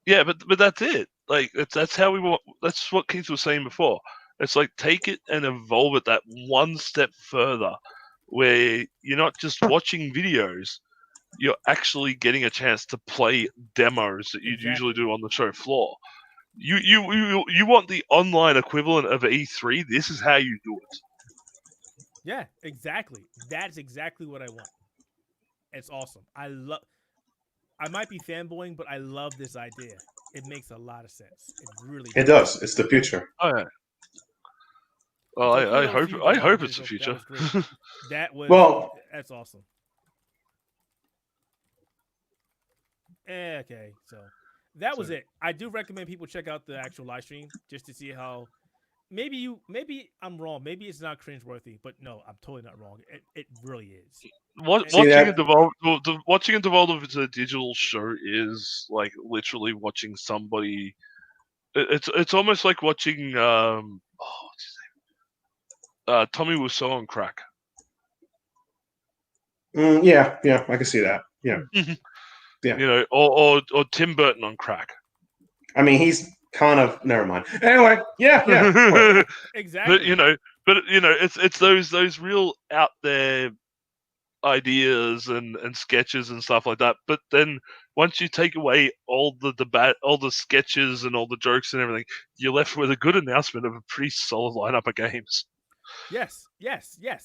Yeah, but that's it. Like that's how we want. That's what Keith was saying before. It's like take it and evolve it that one step further, where you're not just watching videos, you're actually getting a chance to play demos that you'd usually do on the show floor. You want the online equivalent of E3. This is how you do it. Yeah, exactly. That's exactly what I want. It's awesome. I might be fanboying, but I love this idea. It makes a lot of sense. It really does. It does. It's the future. Oh yeah. Well, I hope it's the future. That's awesome. Okay, so that was it. I do recommend people check out the actual live stream just to see how. Maybe I'm wrong. Maybe it's not cringeworthy, but no, I'm totally not wrong. It really is. Watching a Devolver Digital show is like literally watching somebody. It's almost like watching what's his name? Tommy Wiseau on crack. Yeah, I can see that. Yeah, yeah. Or Tim Burton on crack. I mean, he's kind of, never mind. Anyway, yeah. Exactly. But it's those real out there ideas and sketches and stuff like that. But then once you take away all the sketches and all the jokes and everything, you're left with a good announcement of a pretty solid lineup of games. Yes,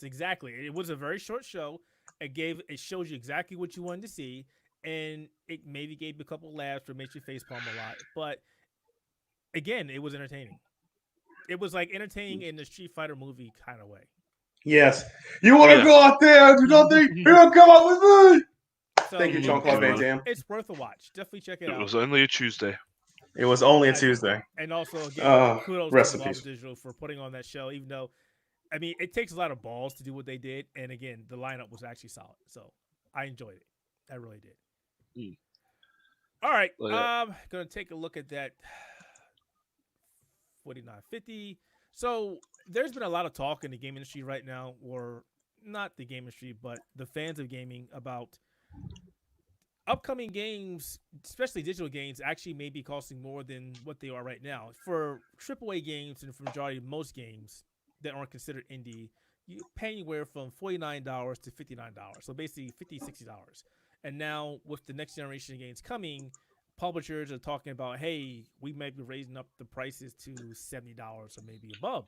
exactly. It was a very short show. It shows you exactly what you wanted to see, and it maybe gave you a couple laughs or made you facepalm a lot. But again, it was entertaining. It was like entertaining in the Street Fighter movie kind of way. Yes. You want to go out there? You don't think you're going to come out with me? So, thank you, Jean-Claude Van Damme. It's worth a watch. Definitely check it out. It was only a Tuesday. It was only a Tuesday. And also, again, kudos to Devolver Digital for putting on that show, even though, it takes a lot of balls to do what they did. And again, the lineup was actually solid. So I enjoyed it. That really did. Mm. All right. Yeah. Gonna take a look at that 4950. So there's been a lot of talk in the game industry right now, or not the game industry, but the fans of gaming about upcoming games, especially digital games, actually may be costing more than what they are right now. For AAA games and for majority of most games that aren't considered indie, you pay anywhere from $49 to $59. So basically $50, $60. And now with the next generation of games coming, publishers are talking about, hey, we might be raising up the prices to $70 or maybe above.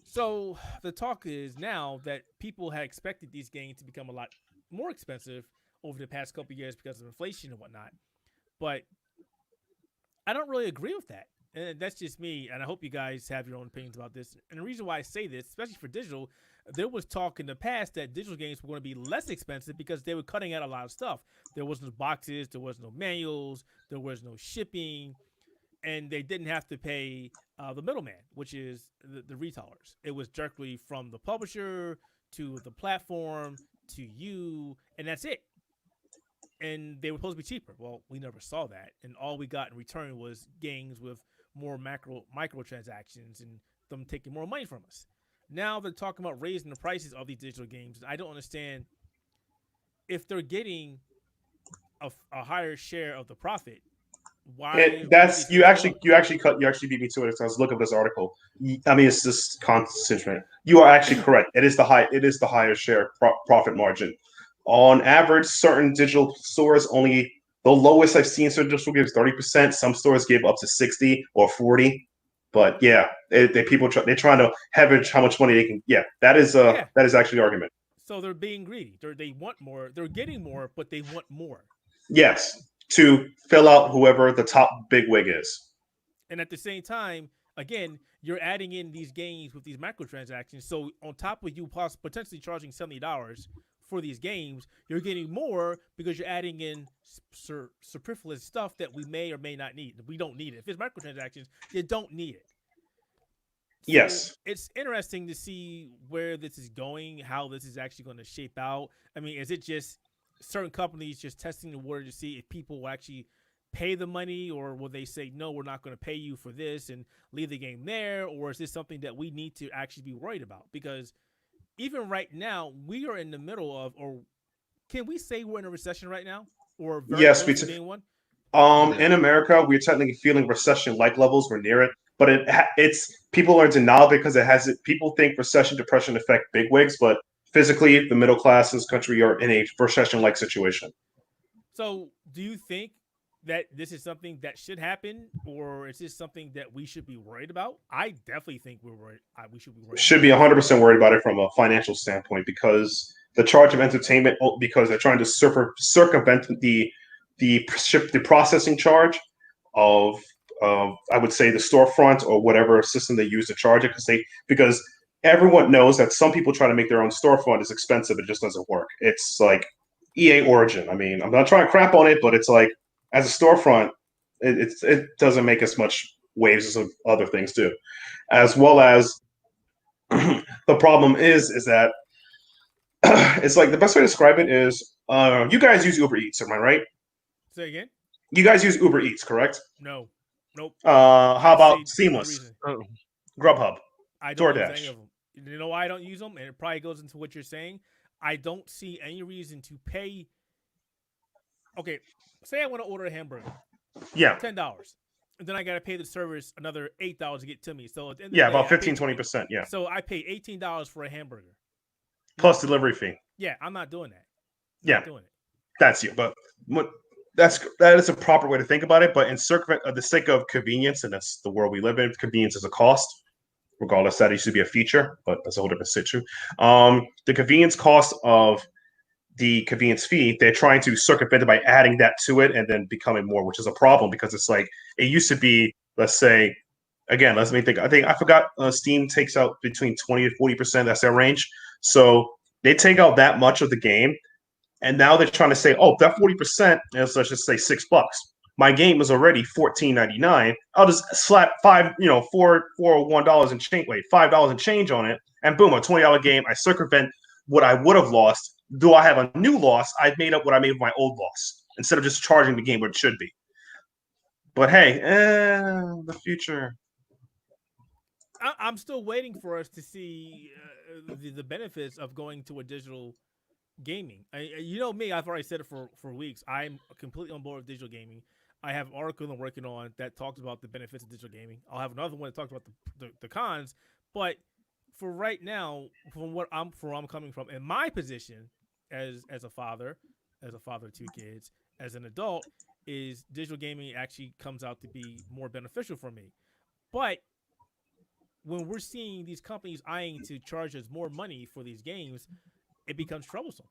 So the talk is now that people had expected these games to become a lot more expensive over the past couple of years because of inflation and whatnot. But I don't really agree with that. And that's just me. And I hope you guys have your own opinions about this. And the reason why I say this, especially for digital, there was talk in the past that digital games were going to be less expensive because they were cutting out a lot of stuff. There was no boxes, there was no manuals, there was no shipping, and they didn't have to pay the middleman, which is the retailers. It was directly from the publisher to the platform to you, and that's it. And they were supposed to be cheaper. Well, we never saw that, and all we got in return was games with more microtransactions and them taking more money from us. Now they're talking about raising the prices of these digital games. I don't understand if they're getting a higher share of the profit. Why? That's you actually beat me to it. So I was looking at this article. I mean, it's just constant. You are actually correct. It is the higher share profit margin. On average, certain digital stores only the lowest I've seen certain digital gives 30%. Some stores give up to 60 or 40. But yeah, they're trying to average how much money they can. Yeah, that is actually the argument. So they're being greedy. They want more. They're getting more, but they want more. Yes, to fill out whoever the top big wig is. And at the same time, again, you're adding in these games with these microtransactions. So on top of you potentially charging $70 for these games, you're getting more because you're adding in superfluous stuff that we may or may not need. We don't need it. If it's microtransactions, you don't need it. So yes. It's interesting to see where this is going, how this is actually going to shape out. I mean, is it just certain companies just testing the water to see if people will actually pay the money, or will they say, no, we're not going to pay you for this and leave the game there? Or is this something that we need to actually be worried about? Because even right now, we are in the middle of, or can we say we're in a recession right now? Or very yes, close to being one? In America, we're technically feeling recession-like levels. We're near it, but it's people are in denial because it has it. People think recession, depression affect bigwigs, but physically, the middle class in this country are in a recession-like situation. So, do you think that this is something that should happen, or is this something that we should be worried about? I definitely think we're worried. We should be worried. Should be 100% worried about it from a financial standpoint because the charge of entertainment, because they're trying to circumvent the processing charge of I would say the storefront or whatever system they use to charge it because everyone knows that some people try to make their own storefront. It's expensive. It just doesn't work. It's like EA Origin. I mean, I'm not trying to crap on it, but it's like as a storefront, it doesn't make as much waves as other things do. As well as the problem is that it's like the best way to describe it is you guys use Uber Eats, am I right? Say again? You guys use Uber Eats, correct? No. Nope. How about Seamless? Grubhub? I don't use DoorDash. any of them. You know why I don't use them? And it probably goes into what you're saying. I don't see any reason to pay. Okay, say I want to order a hamburger. Yeah. $10. And then I got to pay the service another $8 to get it to me. So at the end of Yeah, the day, about 15-20%. Yeah. So I pay $18 for a hamburger. Plus delivery fee. Yeah, I'm not doing that. Not doing it. That's you. But that is a proper way to think about it. But in the sake of convenience, and that's the world we live in, convenience is a cost. Regardless, that used to be a feature, but that's a whole different situation. The convenience cost of the convenience fee, they're trying to circumvent it by adding that to it and then becoming more, which is a problem because it's like it used to be. Let's say, again, let me think. I forgot. Steam takes out between 20 to 40%. That's their range. So they take out that much of the game, and now they're trying to say, oh, that 40% is, let's just say $6. My game is already $14.99. I'll just slap $1 and change. Wait, $5 and change on it, and boom, a $20 game. I circumvent what I would have lost do I have a new loss, I've made up what I made with my old loss instead of just charging the game where it should be. But hey, the future. I'm still waiting for us to see the benefits of going to a digital gaming. You know me, I've already said it for weeks. I'm completely on board with digital gaming. I have an article I'm working on that talks about the benefits of digital gaming. I'll have another one that talks about the cons. But for right now, from where I'm coming from, in my position as a father of two kids, as an adult, is digital gaming actually comes out to be more beneficial for me. But when we're seeing these companies eyeing to charge us more money for these games, it becomes troublesome.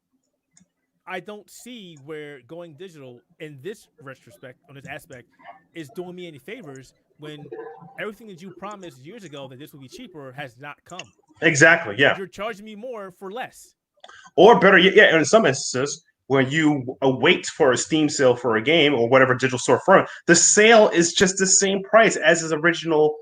I don't see where going digital in this retrospect, on this aspect, is doing me any favors when everything that you promised years ago that this would be cheaper has not come. Exactly, yeah. You're charging me more for less. Or better, yeah, in some instances, where you wait for a Steam sale for a game or whatever digital storefront, the sale is just the same price as his original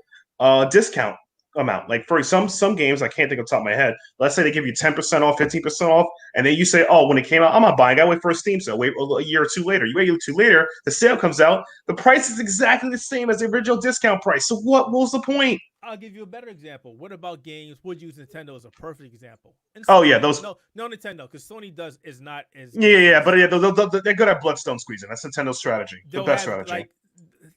discount amount. Like for some games, I can't think of the top of my head. Let's say they give you 10% off, 15% off, and then you say, "Oh, when it came out, I'm not buying. I gotta wait for a Steam sale. Wait a year or two later. You wait a year or two later, the sale comes out. The price is exactly the same as the original discount price. So what was the point?" I'll give you a better example. What about games? We'll use Nintendo as a perfect example. And Oh Sony, yeah, those. no Nintendo, because Sony is not as Yeah, but yeah, they're good at Bloodstone squeezing. That's Nintendo's strategy, the best strategy.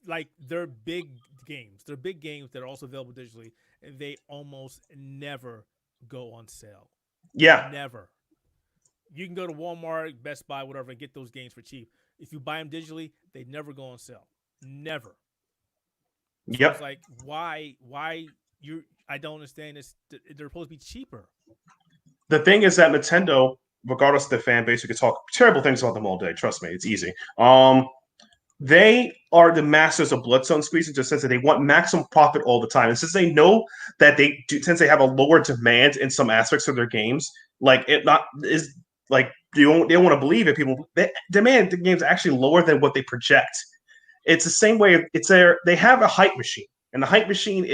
Like they're big games. They're big games that are also available digitally. And they almost never go on sale. Yeah, never. You can go to Walmart, Best Buy, whatever, and get those games for cheap. If you buy them digitally, they never go on sale. Never. So yep. It's like why you? I don't understand this. They're supposed to be cheaper. The thing is that Nintendo, regardless of the fan base, you could talk terrible things about them all day. Trust me, it's easy. They are the masters of bloodstone squeezing, just since they want maximum profit all the time. And since they know that they do, since they have a lower demand in some aspects of their games, like it not is like they don't want to believe it. People they demand the games actually lower than what they project. It's the same way. They have a hype machine, and the hype machine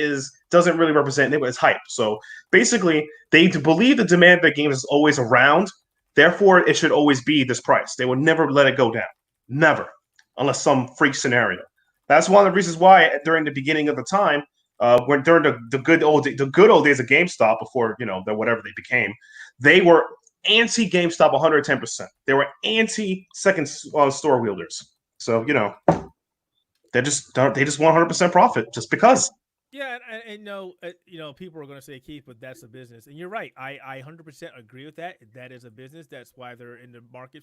doesn't really represent it, but it's hype. So basically, they believe the demand of their games is always around. Therefore, it should always be this price. They would never let it go down. Never. Unless some freak scenario. That's one of the reasons why during the beginning of the time, when during the good old days of GameStop before the whatever they became, they were anti GameStop 110%. They were anti second store wielders. So they just want 100% profit just because. Yeah, and people are going to say, Keith, but that's a business, and you're right. I 100% agree with that. That is a business. That's why they're in the market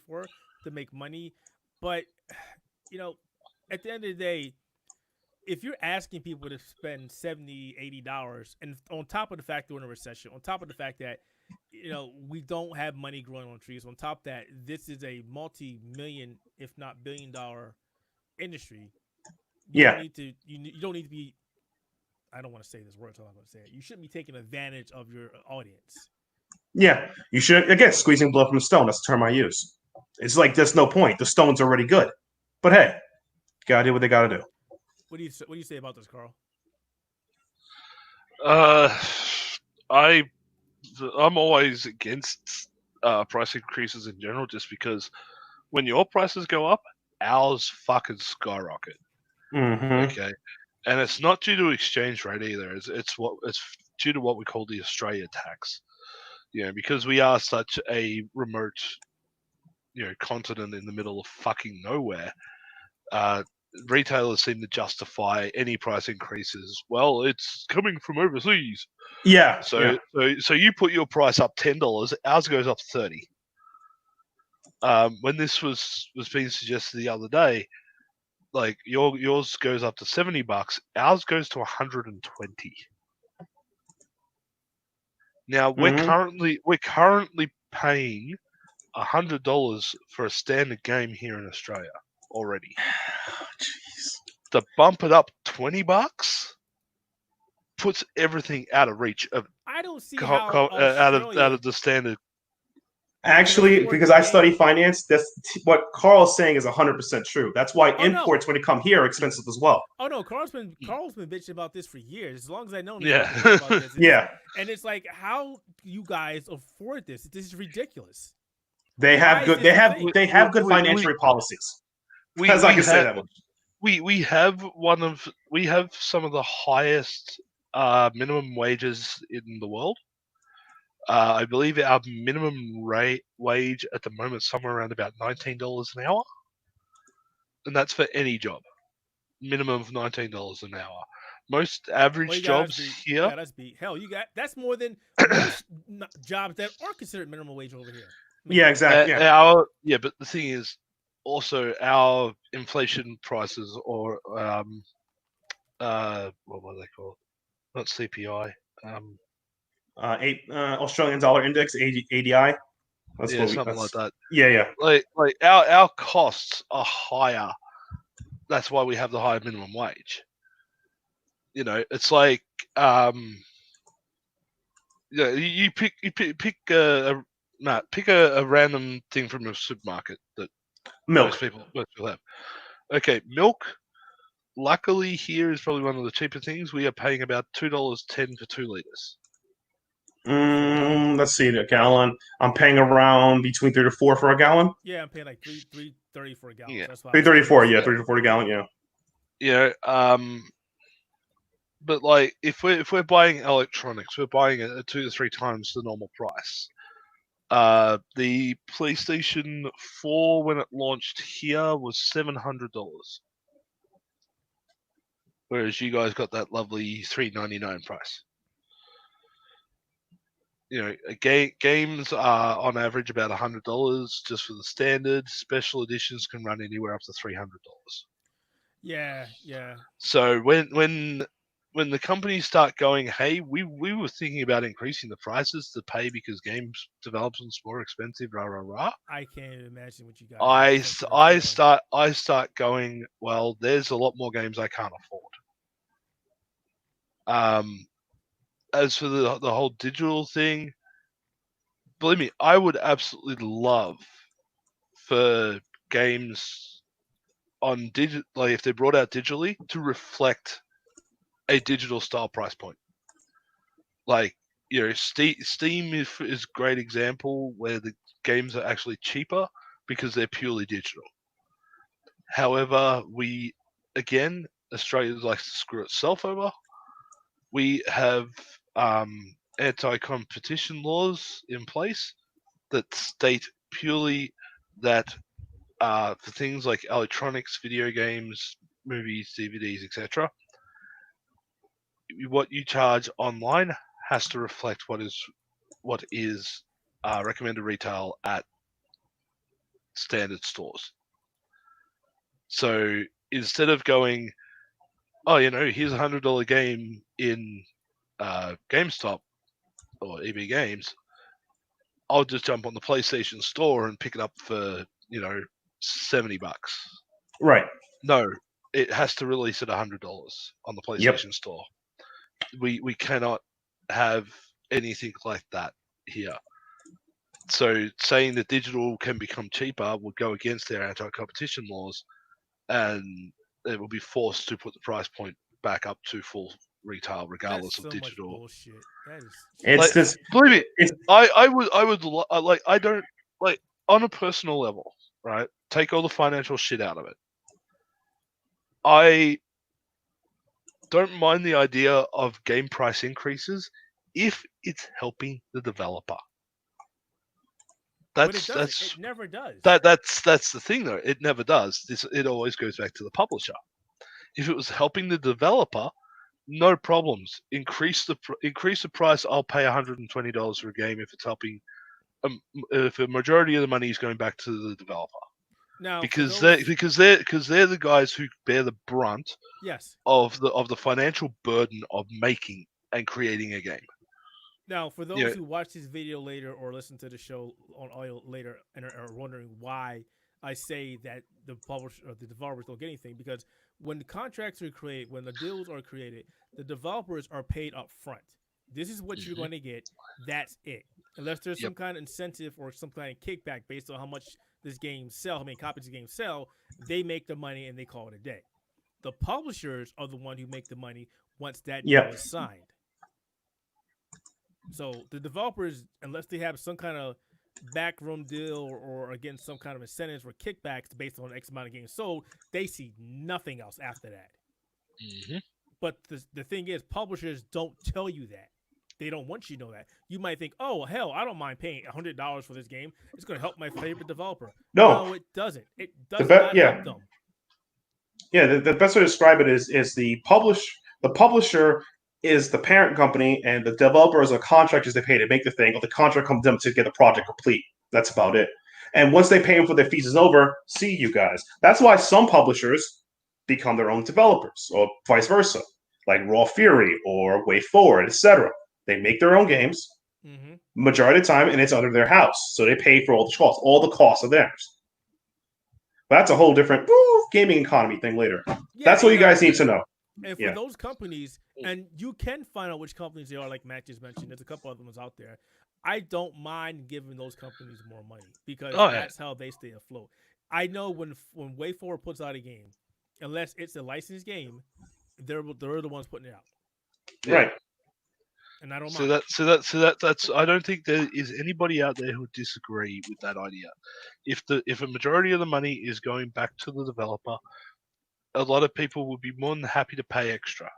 to make money, but. At the end of the day, if you're asking people to spend $70, $80, and on top of the fact we're in a recession, on top of the fact that, we don't have money growing on trees, on top of that, this is a multi-million, if not billion-dollar industry. You don't need to be, I don't want to say this word, so I'm going to say it. You shouldn't be taking advantage of your audience. Yeah, you should, again, squeezing blood from the stone. That's the term I use. It's like there's no point. The stone's already good. But hey, gotta do what they gotta do. What do you say about this, Carl? I'm always against price increases in general, just because when your prices go up, ours fucking skyrocket. Mm-hmm. Okay, and it's not due to exchange rate either. It's due to what we call the Australia tax. Because we are such a remote, continent in the middle of fucking nowhere. Retailers seem to justify any price increases. Well, it's coming from overseas. Yeah. So you put your price up $10, ours goes up $30. When this was being suggested the other day, like yours goes up to $70, ours goes to $120. Now we're currently paying $100 for a standard game here in Australia already. Jeez. To bump it up $20 puts everything out of reach of. I don't see how out of the standard. Actually, because I study finance, that's what Carl's saying is 100% true. That's why imports, when they come here, are expensive as well. Oh no, Carl's been bitching about this for years. As long as I know, about this. Yeah, and it's like, how you guys afford this? This is ridiculous. They have Why good. is They this a have thing? they have good financial policies. As I can say that much. We have some of the highest minimum wages in the world. I believe our minimum wage at the moment is somewhere around about $19 an hour, and that's for any job. Minimum of $19 an hour. Most average jobs here. Yeah, that's beat. Hell, that's more than most jobs that are considered minimum wage over here. Yeah, exactly. Yeah. But the thing is, also our inflation prices, or what were they called? Not CPI. Australian Dollar Index, ADI. Something like that. Yeah. Like our costs are higher. That's why we have the higher minimum wage. It's like you pick a random thing from a supermarket that milk. most people have. Okay, milk. Luckily, here is probably one of the cheaper things. We are paying about $2.10 for 2 liters. Let's see, a gallon. I'm paying around between 3 to 4 for a gallon. Yeah, I'm paying like $3.30 for a gallon. Yeah, so that's why $3.34. Yeah, 3 to 4 a gallon. Yeah. But like if we're buying electronics, we're buying it at 2 to 3 times the normal price. The PlayStation 4 when it launched here was $700, whereas you guys got that lovely $399 price. Games are on average about $100 just for the standard. Special editions can run anywhere up to $300. Yeah. So when the companies start going, hey, we were thinking about increasing the prices to pay because games development's more expensive, rah rah rah. I can't even imagine what you guys. I start going, well, there's a lot more games I can't afford. As for the whole digital thing, believe me, I would absolutely love for games on digital, like if they're brought out digitally, to reflect a digital style price point. Like, Steam is a great example where the games are actually cheaper because they're purely digital. However, Australia likes to screw itself over. We have anti-competition laws in place that state purely that for things like electronics, video games, movies, DVDs, etc., what you charge online has to reflect what is recommended retail at standard stores. So instead of going, here's a $100 game in GameStop or EB Games, I'll just jump on the PlayStation Store and pick it up for $70. Right. No, it has to release at $100 on the PlayStation Store. We cannot have anything like that here. So saying that digital can become cheaper would go against their anti-competition laws, and it will be forced to put the price point back up to full retail, regardless of digital. Much bullshit. That is. Believe me, I would I don't like on a personal level, right? Take all the financial shit out of it. I don't mind the idea of game price increases if it's helping the developer. It never does. That's the thing though. It never does. It always goes back to the publisher. If it was helping the developer, no problems. Increase the price. I'll pay $120 for a game if it's helping. If a majority of the money is going back to the developer. Now, because they're the guys who bear the brunt. Yes. Of the financial burden of making and creating a game. Now, for those who watch this video later or listen to the show on audio later and are wondering why I say that the publisher or the developers don't get anything, because when the contracts are created, when the deals are created, the developers are paid up front. This is what you're going to get. That's it. Unless there's some kind of incentive or some kind of kickback based on how much this game sells, how many copies the game sell, they make the money and they call it a day. The publishers are the one who make the money once that deal is signed. So the developers, unless they have some kind of backroom deal or again some kind of incentives or kickbacks based on X amount of games sold, they see nothing else after that. Mm-hmm. But the thing is, publishers don't tell you that. They don't want you to know that. You might think, oh, hell, I don't mind paying $100 for this game. It's going to help my favorite developer. No, No, it doesn't. It the does not help them. the best way to describe it is the publisher is the parent company, and the developers are contractors they pay to make the thing, or the contract comes to them to get the project complete. That's about it. And once they pay them for their fees is over, see you guys. That's why some publishers become their own developers, or vice versa, like Raw Fury or Way Forward, etc. They make their own games Mm-hmm. majority of the time, and it's under their house, so they pay for all the costs. All the costs are theirs. But that's a whole different gaming economy thing later. Yeah, that's what you guys need to know. And for those companies, and you can find out which companies they are, like Matt just mentioned. There's a couple other ones out there. I don't mind giving those companies more money because that's how they stay afloat. I know when WayForward puts out a game, unless it's a licensed game, they're the ones putting it out. Right. And I don't So mind. That's I don't think there is anybody out there who would disagree with that idea. If a majority of the money is going back to the developer, a lot of people would be more than happy to pay extra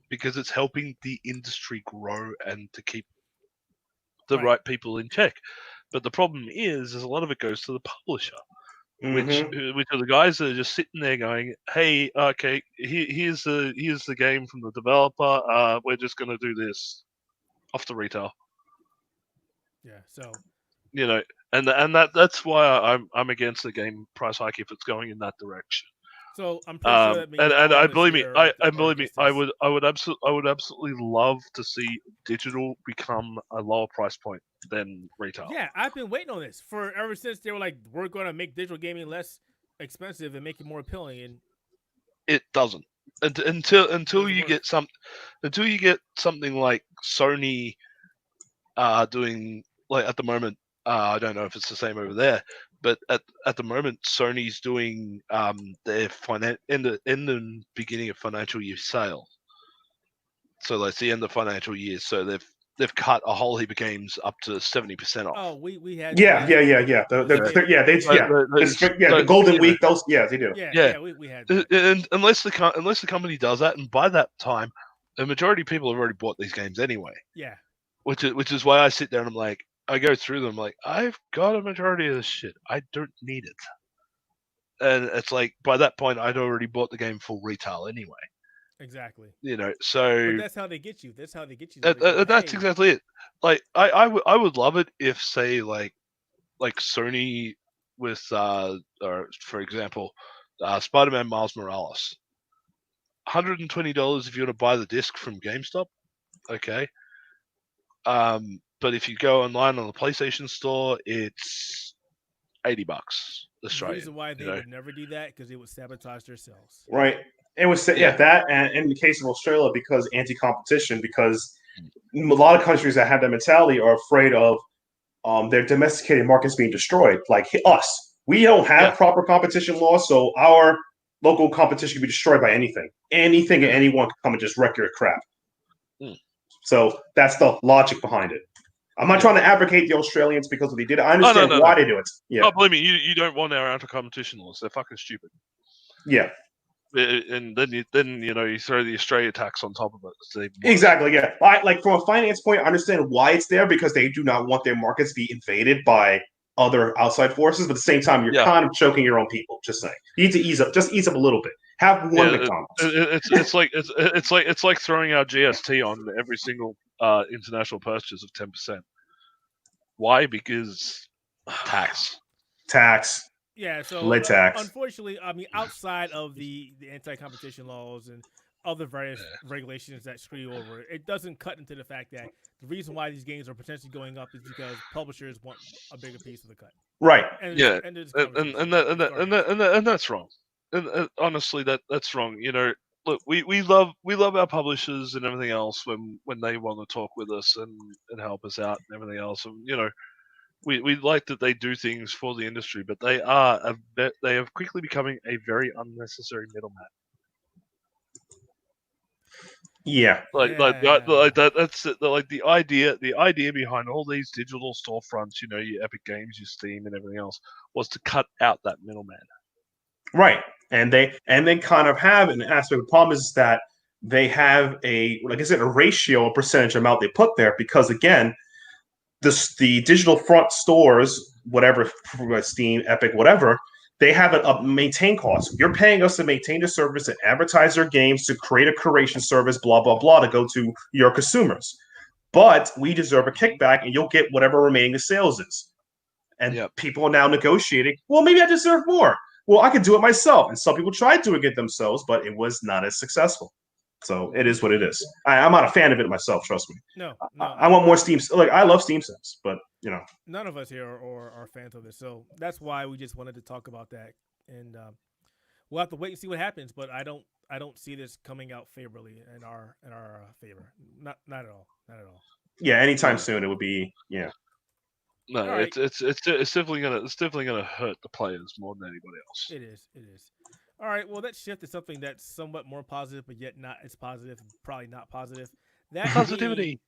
because it's helping the industry grow and to keep the right people in check. But the problem is a lot of it goes to the publisher, which are the guys that are just sitting there going, "Hey, okay, here's the game from the developer. We're just going to do this off the retail." Yeah. So and that's why I'm against the game price hike if it's going in that direction. So I'm pretty sure that means and all I of us believe me, here I are believe me, against I this. would absolutely love to see digital become a lower price point than retail. Yeah, I've been waiting on this for ever since they were like, we're going to make digital gaming less expensive and make it more appealing, and it doesn't until you get something like Sony doing, like, at the moment. I don't know if it's the same over there, but at the moment Sony's doing their in the beginning of financial year sale. So that's the end of financial year. So they've cut a whole heap of games up to 70% off. oh, we had Yeah. The Golden Week. Those, they do. Yeah, we had that. And unless the company does that, and by that time, the majority of people have already bought these games anyway. Yeah. Which is why I sit there and I'm like, I go through them like, I've got a majority of this shit. I don't need it. And it's like, by that point, I'd already bought the game full retail anyway. Exactly. So. But that's how they get you. That's Exactly it. Like, I would love it if, say, like Sony with, or for example, Spider-Man Miles Morales, $120 if you want to buy the disc from GameStop. Okay. But if you go online on the PlayStation Store, it's $80 Australian. The reason why they would never do that because they would sabotage their sales. Right. It was that, and in the case of Australia, because anti-competition, because a lot of countries that have that mentality are afraid of their domesticated markets being destroyed. Like us, we don't have proper competition laws, so our local competition can be destroyed by anything. Anything and anyone can come and just wreck your crap. So that's the logic behind it. I'm not trying to advocate the Australians because they did it. I understand why they do it. Yeah. Oh, believe me, you don't want our anti-competition laws. They're fucking stupid. Yeah. And then you throw the Australia tax on top of it. So exactly, yeah. Like, from a finance point, I understand why it's there, because they do not want their markets to be invaded by other outside forces. But at the same time, you're kind of choking your own people. Just saying, you need to ease up a little bit. Have one McDonald's. It's like throwing our GST on every single international purchase of 10%. Why? Because tax. Yeah, so unfortunately, I mean, outside of the anti-competition laws and other various regulations that screw you over, it doesn't cut into the fact that the reason why these games are potentially going up is because publishers want a bigger piece of the cut. Right. And that's wrong. And honestly, that's wrong. Look, we love our publishers and everything else when they want to talk with us and help us out and everything else. And we like that they do things for the industry, but they are quickly becoming a very unnecessary middleman. Yeah. Like Yeah. that's like the idea behind all these digital storefronts, your Epic Games, your Steam, and everything else, was to cut out that middleman. Right. And they kind of have an aspect. The problem is that they have like I said, a ratio, a percentage amount they put there because again, the digital front stores, whatever, Steam, Epic, whatever, they have a maintain cost. You're paying us to maintain the service and advertise your games, to create a curation service, blah blah blah, to go to your consumers. But we deserve a kickback, and you'll get whatever remaining the sales is. And people are now negotiating. Well, maybe I deserve more. Well, I could do it myself. And some people tried doing it themselves, but it was not as successful. So it is what it is. I'm not a fan of it myself. Trust me. No. I want more Steam. Like I love Steam Sims, but none of us here are fans of this. So that's why we just wanted to talk about that, and we'll have to wait and see what happens. But I don't see this coming out favorably in our favor. Not at all. Not at all. Yeah, anytime soon it would be. Yeah. No, right. it's definitely gonna hurt the players more than anybody else. It is. All right. Well, let's shift to something that's somewhat more positive, but yet not as positive. Probably not positive. That Positivity.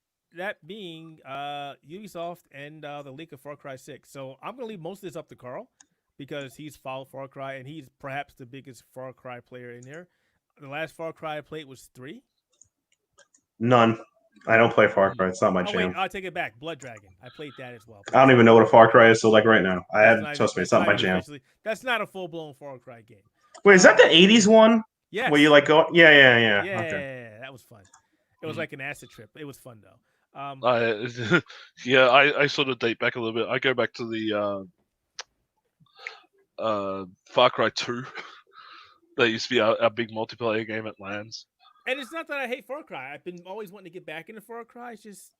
Being Ubisoft and the leak of Far Cry 6. So I'm gonna leave most of this up to Carl because he's followed Far Cry and he's perhaps the biggest Far Cry player in here. The last Far Cry I played was 3. None. I don't play Far Cry. It's not my jam. Wait, I'll take it back. Blood Dragon. I played that as well. I don't even know what a Far Cry is. So like right now, trust me, it's not my jam. That's not a full blown Far Cry game. Wait, is that the '80s one? Yeah. Where you like go? Yeah. Yeah, Okay. that was fun. It was like an acid trip. It was fun though. I sort of date back a little bit. I go back to the Far Cry 2. That used to be our big multiplayer game at LANs. And it's not that I hate Far Cry. I've been always wanting to get back into Far Cry. It's just,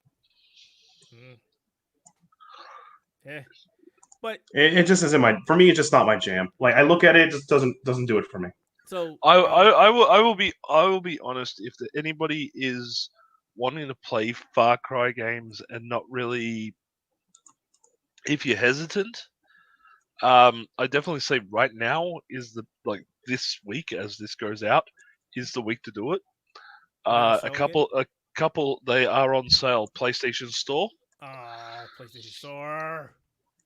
but it just isn't for me. It's just not my jam. Like I look at it, it just doesn't do it for me. So I will be honest. If anybody is wanting to play Far Cry games and not really, if you're hesitant, I definitely say right now is this week as this goes out is the week to do it. A couple they are on sale. PlayStation Store.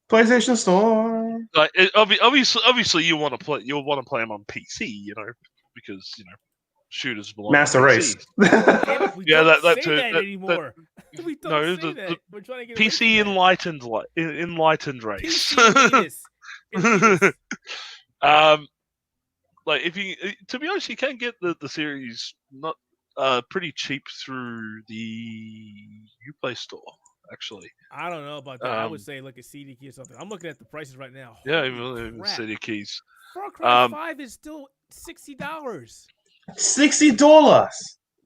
PlayStation Store. Like obviously you want to play them on PC, because shooters belong Master Race. We don't say that anymore. We don't say that. We're trying to get PC enlightened race. PC like if you, to be honest, you can get the series not pretty cheap through the Uplay store. Actually, I don't know about that. I would say look at CD Key or something. I'm looking at the prices right now. Even CD Keys. Far Cry 5 is still $60. $60.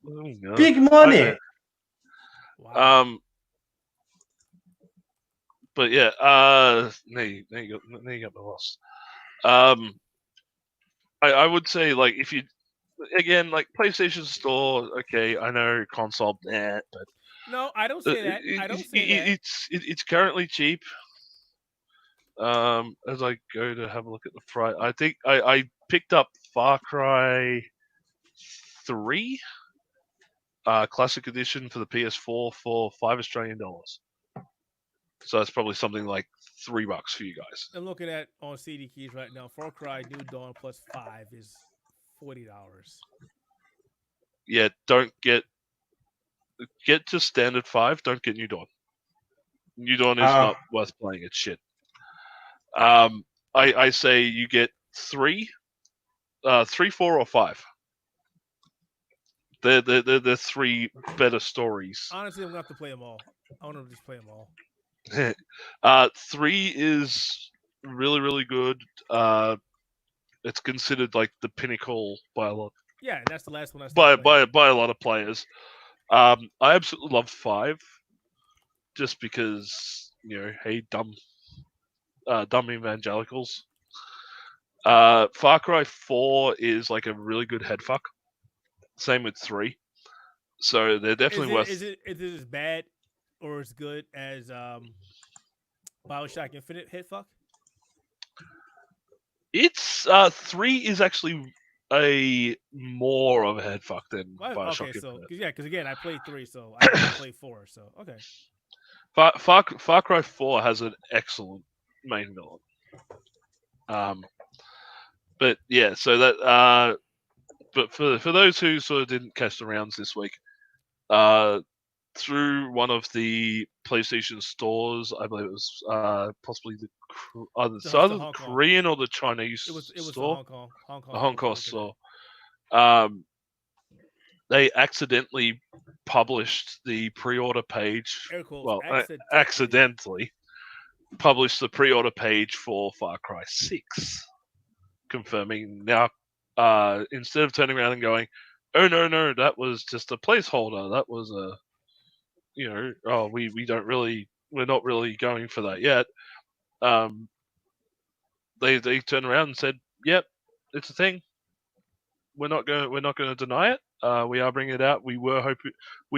Oh, big money. Wow. But yeah, now you got the loss. I would say like if you again like PlayStation Store, okay, I know console, but no, I don't say that. I don't say that. It's currently cheap. As I go to have a look at the price, I think I picked up Far Cry 3 Classic Edition for the PS4 for $5 Australian. So that's probably something like $3 for you guys. I'm looking at on CD Keys right now. Far Cry New Dawn plus 5 is $40. Yeah, don't get to standard 5. Don't get New Dawn. New Dawn is not worth playing. It's shit. I say you get 3, 4, or 5. They're 3 better stories. Honestly, I'm gonna have to play them all. I want to just play them all. 3 is really, really good. It's considered like the pinnacle by a lot. Yeah, and that's the last one I by a lot of players. I absolutely love 5, just because hey, dumb evangelicals. Far Cry 4 is like a really good headfuck. Same with 3. So they're definitely worth. Is it as bad or as good as BioShock Infinite headfuck? It's 3 is actually more of a head fuck than Bioshock Okay, so Infinite. because again, I played 3, so I haven't played 4. So okay. Far Cry 4 has an excellent main villain. But yeah, so that but for those who sort of didn't catch the rounds this week, through one of the PlayStation stores, I believe it was possibly either the Korean or the Chinese it was store, the Hong Kong store. They accidentally published the pre-order page. Well, accidentally published the pre-order page for Far Cry 6, confirming now. Instead of turning around and going, "Oh no, that was just a placeholder. That was a, we're not really going for that yet." They turned around and said, "Yep, it's a thing. We're not going to deny it. We are bringing it out. We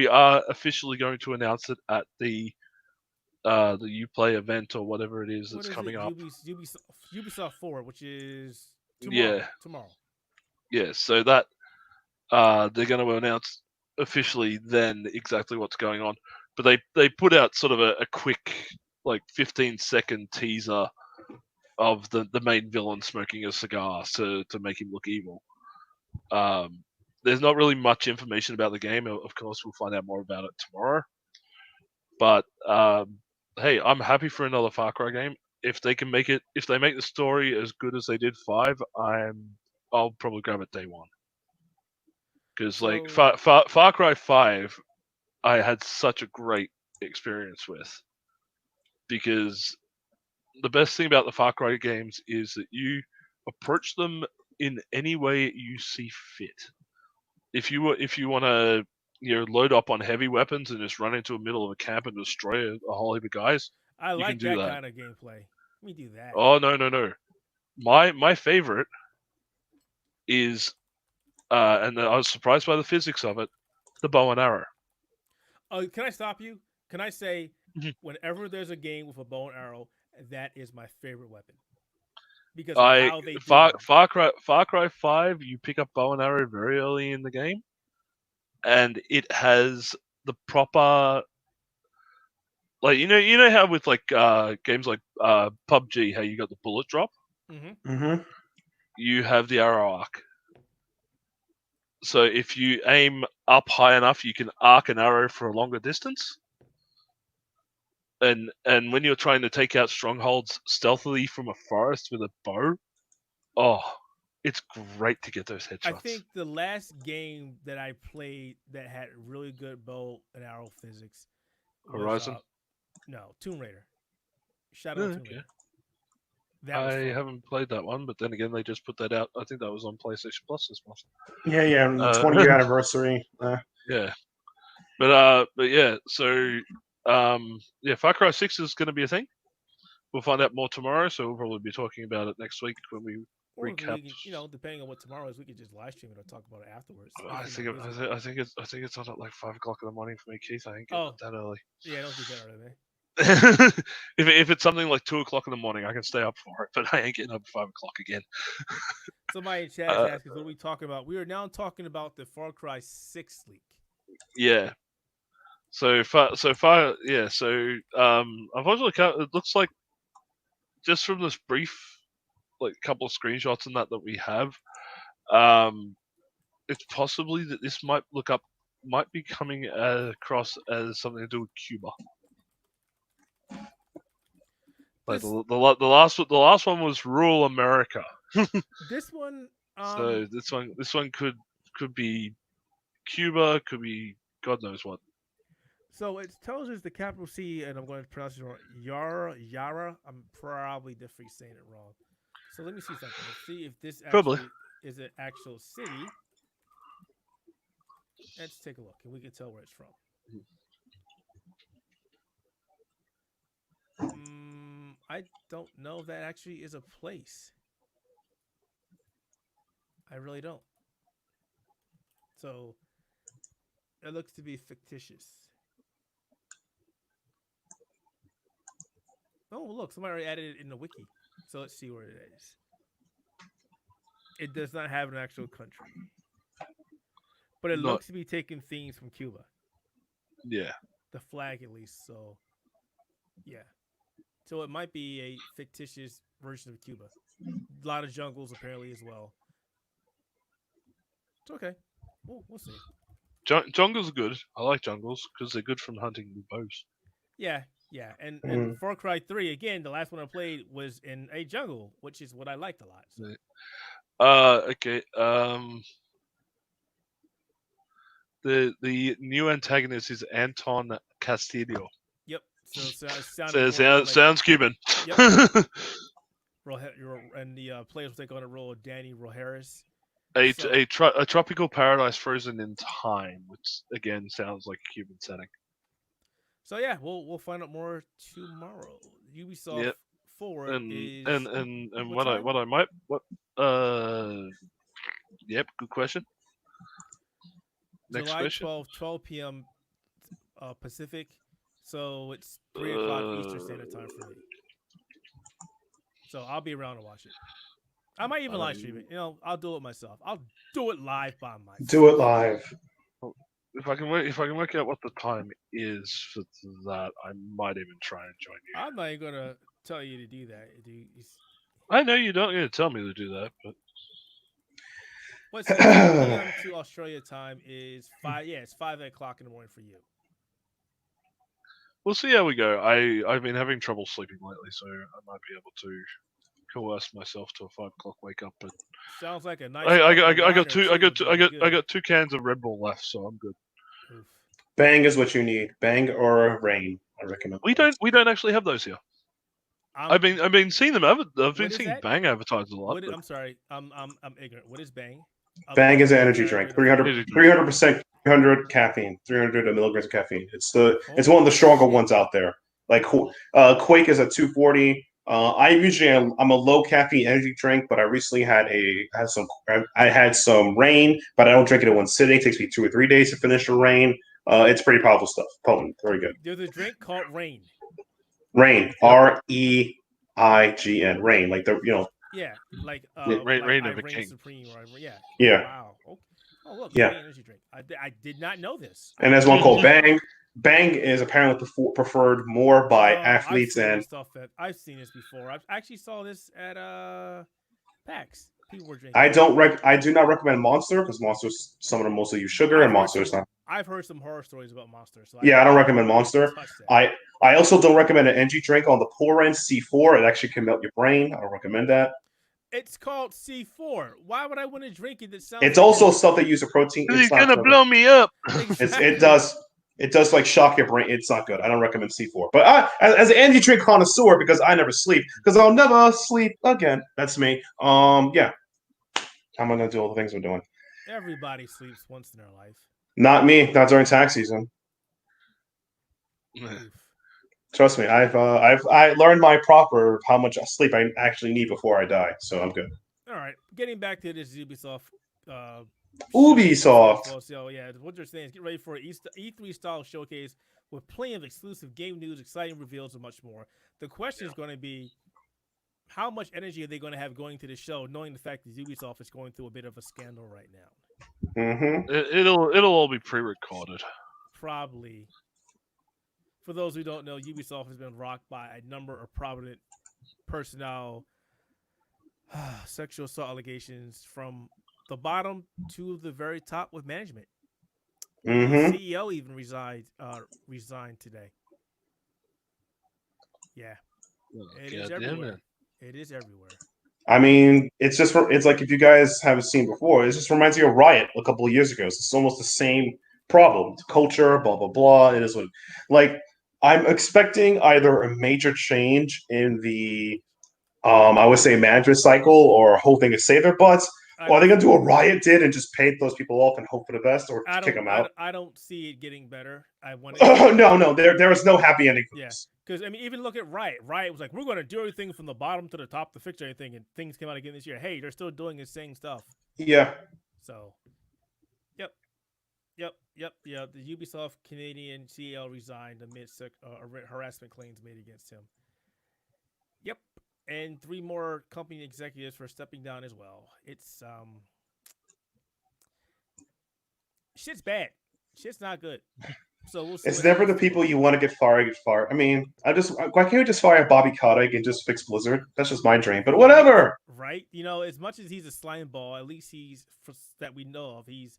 are officially going to announce it at the Uplay event or whatever it is that's coming up." Ubisoft Forward, which is tomorrow. Yeah, so that they're going to announce officially then exactly what's going on. But they put out sort of a quick, like 15-second teaser of the main villain smoking a cigar to make him look evil. There's not really much information about the game. Of course, we'll find out more about it tomorrow. But hey, I'm happy for another Far Cry game. If they make the story as good as they did 5, I'll probably grab it day one. Because Far Cry 5, I had such a great experience with. Because the best thing about the Far Cry games is that you approach them in any way you see fit. If you want to load up on heavy weapons and just run into the middle of a camp and destroy a whole heap of guys, I like can do that kind of gameplay. Let me do that. Oh no! My favorite is, and I was surprised by the physics of it, the bow and arrow. Oh, can I stop you? Can I say, whenever there's a game with a bow and arrow, that is my favorite weapon. Because of how they do Far Cry 5, you pick up bow and arrow very early in the game, and it has the proper, like you know how with like games like PUBG, how you got the bullet drop. You have the arrow arc. So if you aim up high enough, you can arc an arrow for a longer distance. And when you're trying to take out strongholds stealthily from a forest with a bow, it's great to get those headshots. I think the last game that I played that had really good bow and arrow physics was Horizon? No, Tomb Raider. Shadow of Tomb Raider. I haven't played that one, but then again, they just put that out. I think that was on PlayStation Plus this month. Yeah, 20-year anniversary. Yeah, but yeah, so Far Cry 6 is going to be a thing. We'll find out more tomorrow, so we'll probably be talking about it next week when we recap. Depending on what tomorrow is, we could just live stream it or talk about it afterwards. I think it's on at like 5 o'clock in the morning for me, Keith. I ain't getting that early. Yeah, I don't do that early. If it's something like 2 o'clock in the morning, I can stay up for it, but I ain't getting up at 5 o'clock again. Somebody in chat is asking, what are we talking about? We are now talking about the Far Cry 6 leak. Yeah. So far, yeah. So unfortunately, it looks like just from this brief, like couple of screenshots and that we have, it's possibly that this might be coming across as something to do with Cuba. Like the last one was rural America. This one. So this one could be Cuba, could be God knows what. So it tells us the capital C, and I'm going to pronounce it wrong. Yara. I'm probably definitely saying it wrong. So let me see something. Let's see if this actually is an actual city. Let's take a look, and we can tell where it's from. I don't know if that actually is a place. I really don't. So it looks to be fictitious. Oh, look, somebody already added it in the wiki. So let's see where it is. it does not have an actual country, but it Not looks to be taking themes from Cuba, yeah. the flag at least. So yeah, so it might be a fictitious version of Cuba. A lot of jungles apparently as well. It's okay. We'll see. Jungles are good. I like jungles because they're good from hunting with bows. Yeah, yeah, and Mm. Far Cry 3 again. The last one I played was in a jungle, which is what I liked a lot. So. Yeah. Okay. The new antagonist is Anton Castillo. Yep. So it sounded more like Sounds Cuban. Yep. And the players will take on the role of Danny Rojeras. So- a tropical paradise frozen in time, which again sounds like a Cuban setting. So yeah, we'll find out more tomorrow. Ubisoft Yep. Forward is And what time? what I might yep, good question. Next July question. 12 p.m. Pacific. So it's 3 o'clock Eastern Standard Time for me. So I'll be around to watch it. I might even live stream it. You know, I'll do it myself. I'll do it live by myself. Do it live. If I can work out what the time is for that, I might even try and join you. I'm not even gonna tell you to do that. I know you don't. You're gonna tell me to do that, but What's 6 p.m. to Australia time is 5. Yeah, it's 5 o'clock in the morning for you. we'll see how we go. I've been having trouble sleeping lately, so I might be able to coerce myself to a 5 o'clock wake up. But Sounds like a nice. I cup of wine got or two. two I got would two. be I got good. I got 2 cans of Red Bull left, so I'm good. Oof. Bang is what you need. Bang or rain. I recommend. We don't actually have those here. I've been seeing them. I've been is seeing that? Bang advertised a lot. I'm sorry. I'm ignorant. What is Bang? Bang is an Other energy than drink. during the 300% 300 caffeine. 300 milligrams of caffeine. It's one of the Holy stronger shit. ones out there. Like Quake is at 240. I'm a low caffeine energy drink, but I recently had some rain, but I don't drink it in one sitting. It takes me 2 or 3 days to finish the rain. It's pretty powerful stuff. Potent, very good. There's a drink called Rain. Rain, REIGN, rain, like Yeah, like Reign I of a Reign King. Supreme or yeah. Yeah. Wow. Okay. Oh look, Yeah. Rain energy drink. I did not know this. And there's one called Bang. Bang is apparently preferred more by athletes and. I've seen this before. I actually saw this at PAX. People were drinking. I do not recommend Monster because Monster's some of them mostly use sugar and Monster's not. I've heard some horror stories about Monster. So I don't recommend Monster. I also don't recommend an energy drink on the poor end, C4. It actually can melt your brain. I don't recommend that. It's called C4. Why would I want to drink it? That sounds. It's also stuff that use a protein. He's gonna blow me up. Exactly. It does like shock your brain. It's not good. I don't recommend C4. But as an energy drink connoisseur, because I never sleep, because I'll never sleep again. That's me. Yeah. I'm gonna do all the things we're doing. Everybody sleeps once in their life. Not me. Not during tax season. Trust me. I learned my proper how much sleep I actually need before I die. So I'm good. All right. Getting back to this Ubisoft. Ubisoft. So yeah, what they're saying is get ready for an E3 style showcase with plenty of exclusive game news, exciting reveals, and much more. The question is going to be, how much energy are they going to have going to the show, knowing the fact that Ubisoft is going through a bit of a scandal right now? Mm-hmm. It'll all be pre-recorded. Probably. For those who don't know, Ubisoft has been rocked by a number of prominent personnel, sexual assault allegations from the bottom to the very top with management. Mm-hmm. The CEO even resigned today. Yeah, it is everywhere. It is everywhere. I mean, it's like if you guys haven't seen before, it just reminds you of Riot a couple of years ago. It's almost the same problem. It's culture, blah blah blah. It is like I'm expecting either a major change in the I would say management cycle or a whole thing to save their butts. Or are they gonna do what Riot did and just pay those people off and hope for the best, or kick them out? I don't see it getting better. No, there is no happy ending for this. Because I mean, even look at Riot. Riot was like, we're going to do everything from the bottom to the top to fix everything, and things came out again this year. Hey, they're still doing the same stuff. Yeah. So, yep. The Ubisoft Canadian CEO resigned amidst harassment claims made against him. Yep. and 3 more company executives for stepping down as well. It's shit's bad. Shit's not good. So we'll see. It's never the people you want to get fired. I mean, why can't we just fire Bobby Kotick and just fix Blizzard? That's just my dream. But whatever. Right? You know, as much as he's a slime ball, at least he's that we know of. He's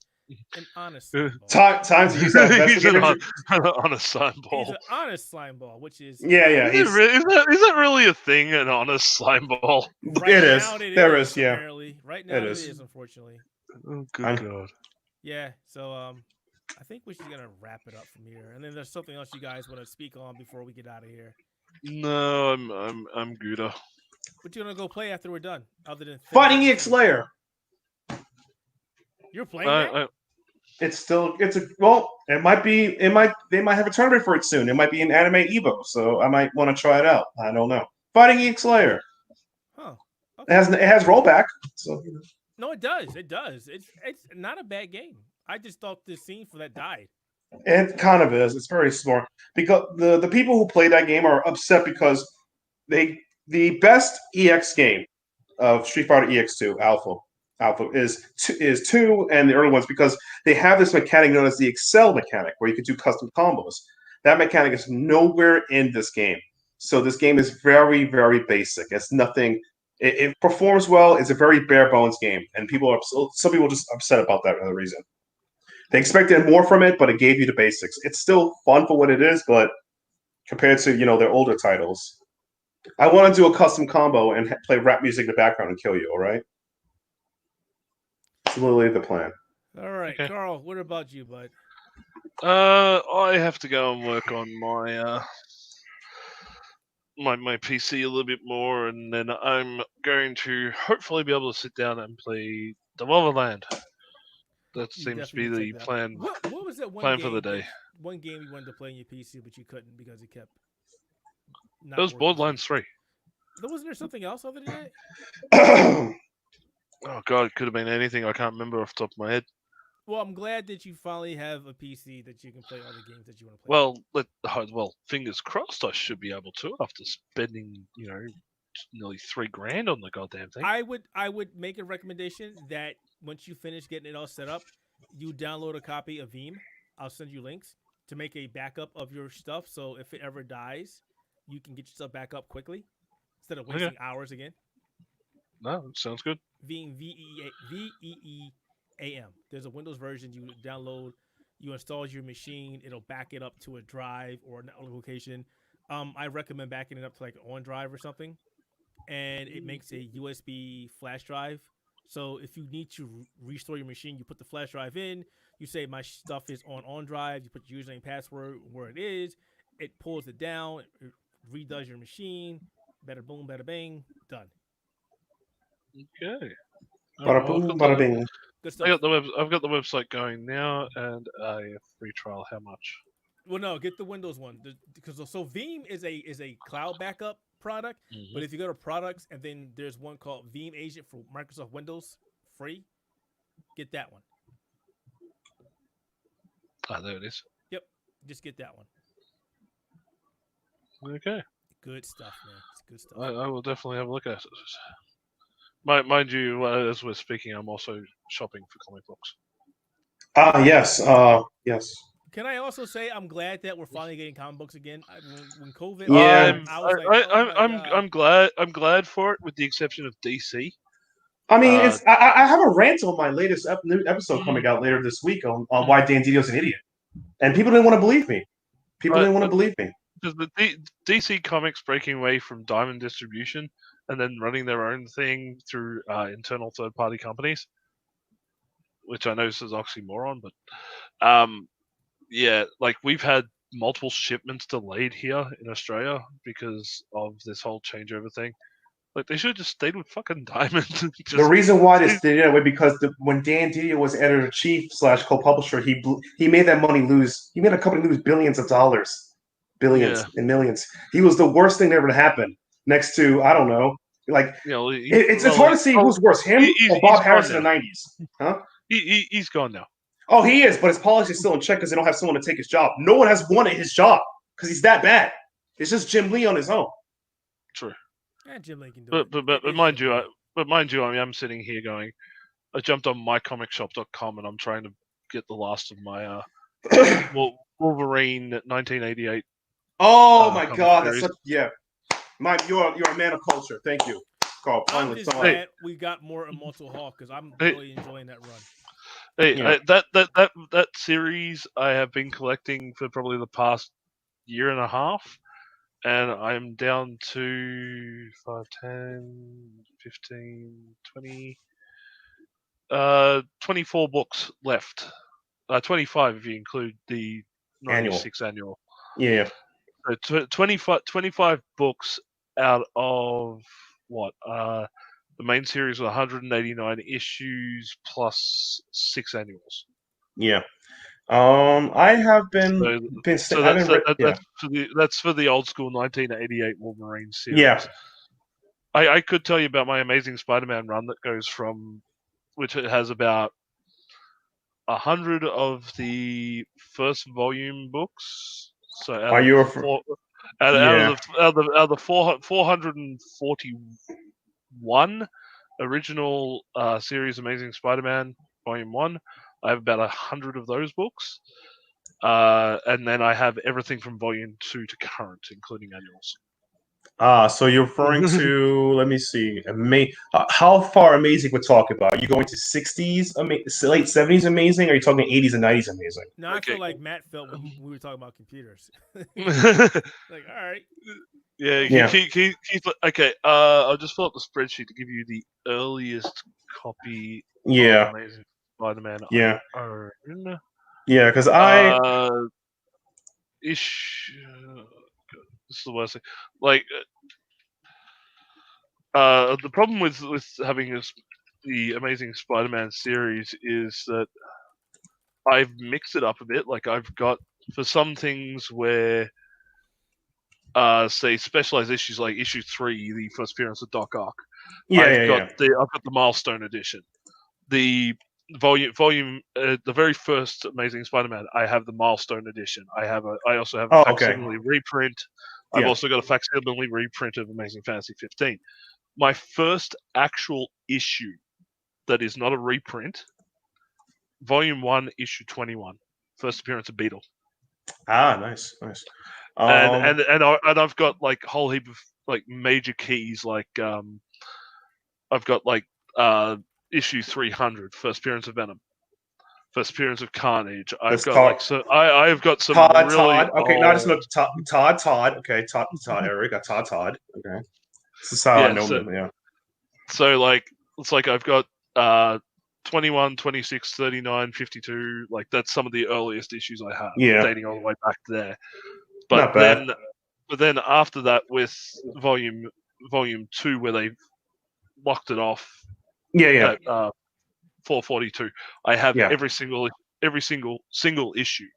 an honest slime ball. Time to use that He's an investigator. honest slime ball. He's an honest slime ball, which is Yeah. Is that really a thing? An honest slime ball? right It now is. it There is, is. Yeah. apparently. Right now It it is. is, unfortunately. Oh, good God. Yeah. So I think we're just gonna wrap it up from here. And then there's something else you guys want to speak on before we get out of here. No, I'm gooder. What you gonna go play after we're done? Other than Fighting EX Slayer. You're playing that? It might be. They might have a tournament for it soon. It might be an anime EVO, so I might want to try it out. I don't know. Fighting EX Slayer. Huh. Okay. It has rollback. So No, it does. It does. It's not a bad game. I just thought the scene for that died. it kind of is. It's very smart because the people who play that game are upset because the best EX game of Street Fighter EX2 Alpha is 2 and the early ones because they have this mechanic known as the Excel mechanic where you can do custom combos. That mechanic is nowhere in this game. So this game is very, very basic. It's nothing. It performs well. It's a very bare bones game, and some people are just upset about that for other reason. They expected more from it, but it gave you the basics. It's still fun for what it is, but compared to their older titles, I want to do a custom combo and play rap music in the background and kill you. All right, it's literally the plan. All right, Okay. Carl. What about you, bud? I have to go and work on my my PC a little bit more, and then I'm going to hopefully be able to sit down and play Devolverland. That You seems to be definitely the check that. plan. What was that one Plan game for the day. One game you wanted to play on your PC, but you couldn't because it kept. Not That was working. Borderlands 3. Wasn't there something else other than that? Oh God, it could have been anything. I can't remember off the top of my head. Well, I'm glad that you finally have a PC that you can play all the games that you want to play. Well, fingers crossed. I should be able to after spending nearly $3,000 on the goddamn thing. I would make a recommendation that once you finish getting it all set up, you download a copy of Veeam. I'll send you links to make a backup of your stuff. So if it ever dies, you can get yourself back up quickly instead of wasting hours again. No, it sounds good. Veeam, VEEAM. There's a Windows version you download. You install your machine. It'll back it up to a drive or a network location. I recommend backing it up to like an OneDrive or something, and it makes a USB flash drive. So if you need to restore your machine, you put the flash drive in. You say my stuff is on OneDrive. You put your username, password, where it is. It pulls it down. It redoes your machine. Bada boom, bada bang, done. Okay. Bada boom, bada bing. Good stuff. I've got the website going now, and a free trial. How much? Well, no, get the Windows one because Veeam is a cloud backup product. Mm-hmm. But if you go to products and then there's one called Veeam Agent for Microsoft Windows, free. Get that one. Ah, there it is. Yep, just get that one. Okay. Good stuff, man. It's good stuff. I will definitely have a look at it. Mind you, as we're speaking, I'm also shopping for comic books. Yes. Yes. Can I also say I'm glad that we're finally getting comic books again? When COVID, Yeah. I'm glad for it, with the exception of DC. I mean, I have a rant on my latest new episode coming out later this week on why Dan Didio's an idiot, and people didn't want to believe me. Didn't want to believe me. Because the DC Comics breaking away from Diamond Distribution and then running their own thing through internal third-party companies, which I know is oxymoron, but yeah, like we've had multiple shipments delayed here in Australia because of this whole changeover thing. Like they should have just stayed with fucking Diamond. The reason why they stayed that way because when Dan Didio was editor-in-chief / co-publisher, he made that money lose. He made a company lose billions of dollars, and millions. He was the worst thing that ever happened. Next to I don't know, like it's hard to see who's worse, him or Bob Harris in the '90s, huh? He's gone now. Oh, he is, but his policy is still in check because they don't have someone to take his job. No one has wanted his job because he's that bad. It's just Jim Lee on his own. True. Jim Lee can do But it. but mind you, I mean, I'm sitting here going, I jumped on mycomicshop.com and I'm trying to get the last of my Wolverine 1988. Oh my comic God, series. that's you're a man of culture. Thank you, Carl. I'm Finally, just glad we got more Immortal Hulk because I'm really enjoying that run. Hey, Yeah. that series I have been collecting for probably the past year and a half, and I'm down to 5, 10, 15, 20, 24 books left. 25 if you include the 96 annual. Yeah. So 25 books out of what? The main series was 189 issues plus 6 annuals. Yeah. I have been So that's for the old school 1988 Wolverine series. Yeah. I could tell you about my Amazing Spider-Man run that goes from, which it has about 100 of the first volume books. So out Are of you the 441 original series Amazing Spider-Man Volume 1, I have about 100 of those books. And then I have everything from Volume 2 to current, including annuals. So you're referring to, let me see, how far Amazing we're talking about? Are you going to 60s, late 70s Amazing, or are you talking 80s and 90s Amazing? No, I feel like Matt felt when we were talking about computers. Like, all right. Yeah. Okay, I'll just fill up the spreadsheet to give you the earliest copy of Amazing Spider-Man I own. Yeah, because This is the worst thing. Like, the problem with having the Amazing Spider-Man series is that I've mixed it up a bit. Like, I've got, for some things where, say, specialized issues like issue 3, the first appearance of Doc Ock. I've got the milestone edition. The the very first Amazing Spider-Man, I have the milestone edition. I also have a facsimile reprint. I've also got a facsimile reprint of Amazing Fantasy 15. My first actual issue that is not a reprint, Volume 1, Issue 21, first appearance of Beetle. Nice. And I've got like a whole heap of like major keys, like I've got like issue 300, first appearance of Venom, first appearance of Carnage. I've got I've got some Todd. Okay, not just look Todd. Okay, Todd. Eric got Todd. Okay, this is how I know him. Yeah. So like it's like I've got 21, 26, 39, 52. Like that's some of the earliest issues I have, dating all the way back there. But then after that, with volume 2, where they locked it off. At 442, I have every single issue.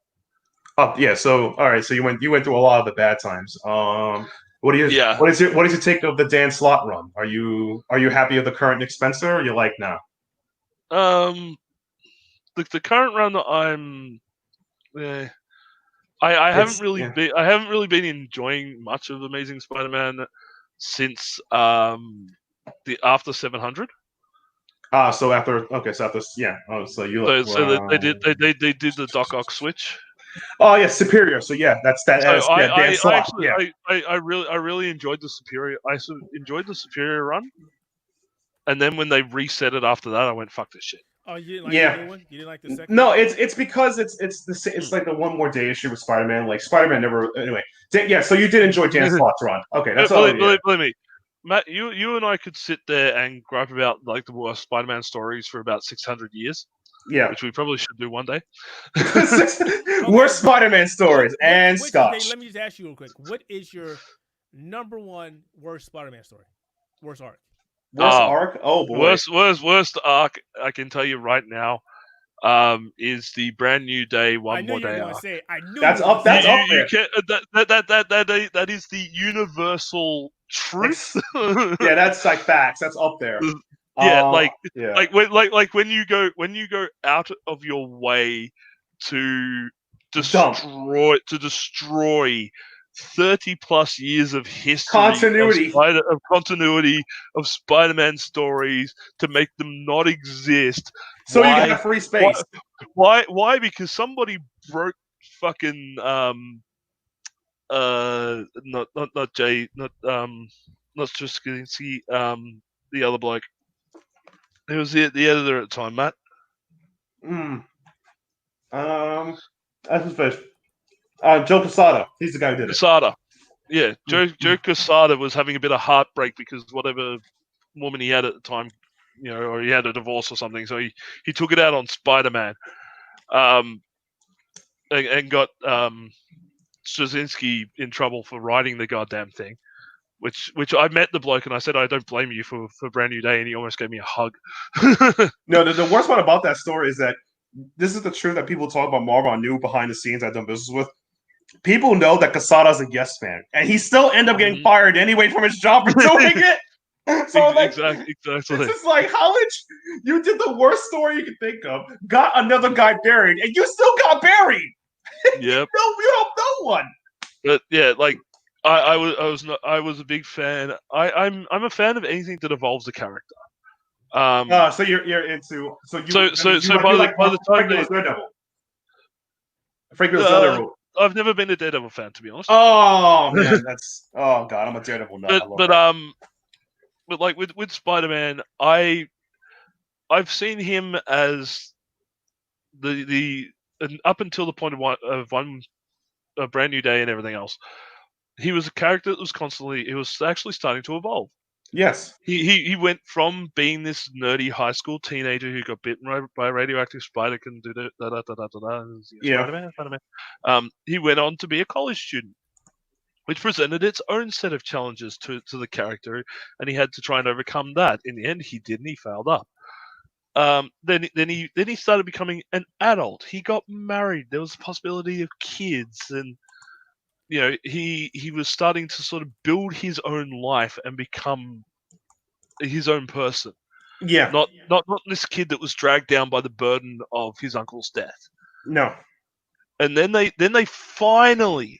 Oh yeah. So all right. So you went through a lot of the bad times. What is your take of the Dan Slott run? Are you happy with the current Nick Spencer? Or you like now? The current run that I'm. I haven't really been enjoying much of Amazing Spider-Man since the after 700. So after so you look. They did the Doc Ock switch. Oh yeah, Superior. So yeah, that's that. So I really enjoyed the Superior. I enjoyed the Superior run, and then when they reset it after that, I went fuck this shit. Oh, you didn't like the new one? You didn't like the second? No, it's because it's like the one more day issue with Spider-Man. Like Spider-Man never anyway. So you did enjoy Dan Slott's run. Okay, that's all. Believe me, Matt, you and I could sit there and gripe about like the worst Spider-Man stories for about 600 years. Yeah, which we probably should do one day. Worst Spider-Man stories and Scotch. Okay, let me just ask you real quick. What is your number one worst Spider-Man story? Worst arc? Worst arc? Oh boy. Worst arc, I can tell you right now, is the Brand New Day One More Day arc. I knew that's up there. That is the universal truth. Yeah, that's like facts. That's up there. Yeah, like when you go out of your way to destroy 30+ years of history Continuity. of continuity of Spider-Man stories to make them not exist. So you can have free space. Why? Because somebody broke fucking not Jay, not Straczynski, the other bloke. Who was the editor at the time, Matt? That's his face. Joe Quesada. He's the guy who did it. Quesada. Yeah, Joe Quesada was having a bit of heartbreak because whatever woman he had at the time, or he had a divorce or something. So he took it out on Spider-Man, and got Straczynski in trouble for writing the goddamn thing. Which I met the bloke and I said, I don't blame you for Brand New Day, and he almost gave me a hug. No, the worst part about that story is that this is the truth that people talk about Marvel. I knew behind the scenes I've done business with. People know that Quesada's a Yes fan, and he still ended up getting fired anyway from his job for doing it. So exactly. It's just like, how you did the worst story you could think of, got another guy buried, and you still got buried. Yep. You helped no one. But yeah, like I was a big fan. I'm a fan of anything that evolves a character. So you're into by the time Daredevil. Frank Miller's Daredevil. I've never been a Daredevil fan, to be honest. Oh man, God, I'm a Daredevil nut. But like with Spider-Man, I've seen him as the up until the point of one Brand New Day and everything else, he was a character that was actually starting to evolve. Yes. He went from being this nerdy high school teenager who got bitten by a radioactive spider can do Spider-Man. He went on to be a college student, which presented its own set of challenges to the character, and he had to try and overcome that. In the end, he didn't. He failed up. Then he started becoming an adult. He got married. There was a possibility of kids, and he was starting to sort of build his own life and become his own person. Yeah. Not this kid that was dragged down by the burden of his uncle's death. No. And then they finally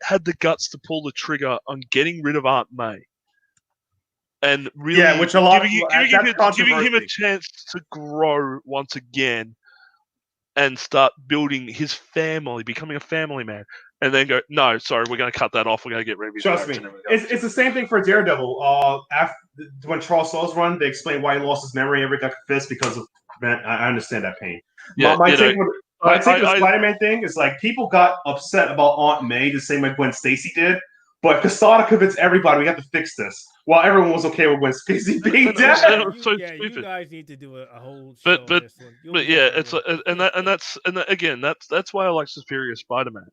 had the guts to pull the trigger on getting rid of Aunt May. And really giving him a chance to grow once again and start building his family, becoming a family man. And then go, no, sorry, we're going to cut that off. We're going to get rid of his Trust me. It's the same thing for Daredevil. When Charles Soule's run, they explained why he lost his memory every got fist because of, man, I understand that pain. Yeah, my take with the Spider-Man thing is like people got upset about Aunt May the same way Gwen Stacy did, but Quesada convinced everybody we have to fix this. While everyone was okay with Gwen Stacy being dead. You guys need to do a whole show on this one. But yeah, it's that's why I like Superior Spider-Man,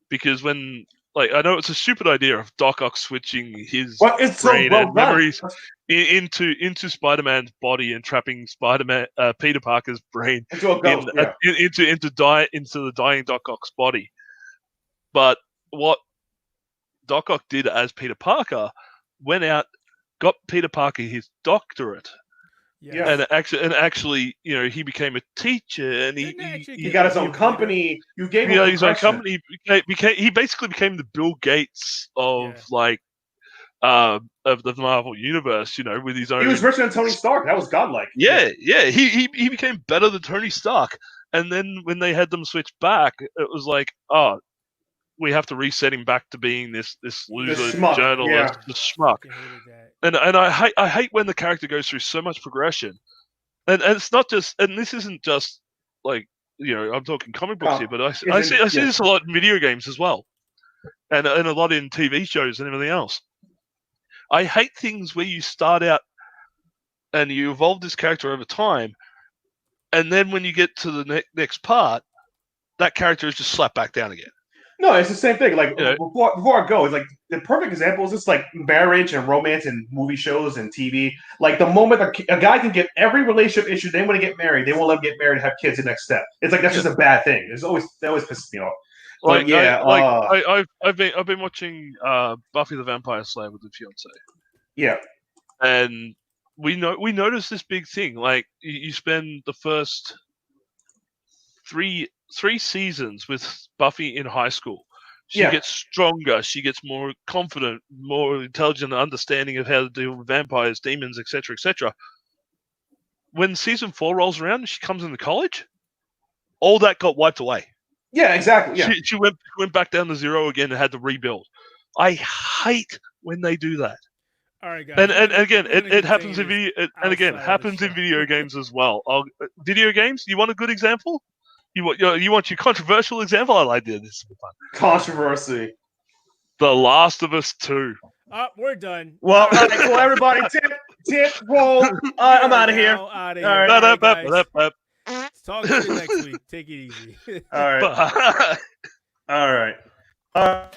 because when I know it's a stupid idea of Doc Ock switching his brain and memories into Spider-Man's body and trapping Peter Parker's brain into the dying Doc Ock's body. But what Doc Ock did as Peter Parker, went out, got Peter Parker his doctorate, and actually, he became a teacher, and he got his own company. You gave him his own company. He basically became the Bill Gates of of the Marvel universe. With his own. He was richer than Tony Stark. That was godlike. Yeah. He became better than Tony Stark. And then when they had them switch back, it was like, oh, we have to reset him back to being this loser journalist, the schmuck. And I hate when the character goes through so much progression, and it's not just, and this isn't just I'm talking comic books here, but I see this a lot in video games as well, and a lot in TV shows and everything else. I hate things where you start out and you evolve this character over time, and then when you get to the next part, that character is just slapped back down again. No, it's the same thing. Like before I go, it's like the perfect example is just like marriage and romance and movie shows and TV. Like the moment a guy can get every relationship issue, they want to get married, they won't let him get married and have kids the next step. It's like that's just a bad thing. That always pisses me off. I've been watching Buffy the Vampire Slayer with the fiance. Yeah, and we noticed this big thing. Like you spend the first three seasons with Buffy in high school, She Yeah. gets stronger. She gets more confident, more intelligent, understanding of how to deal with vampires, demons, etc., etc. When season 4 rolls around and she comes into college, all that got wiped away. Yeah, exactly. Yeah. She went back down to 0 again and had to rebuild. I hate when they do that. All right, guys. And again, we're gonna it happens in continue video. this And again, outside of the happens in show. video games as well. Video games. You want a good example? You want your controversial example? I like this. This is fun. Controversy. The Last of Us 2. We're done. Well, all right, cool, everybody. Tip, roll. I'm out of here. Out of All here. right. All right, guys. Ba-da-ba-ba-da-ba. Talk to you next week. Take it easy. All right. Bye. All right.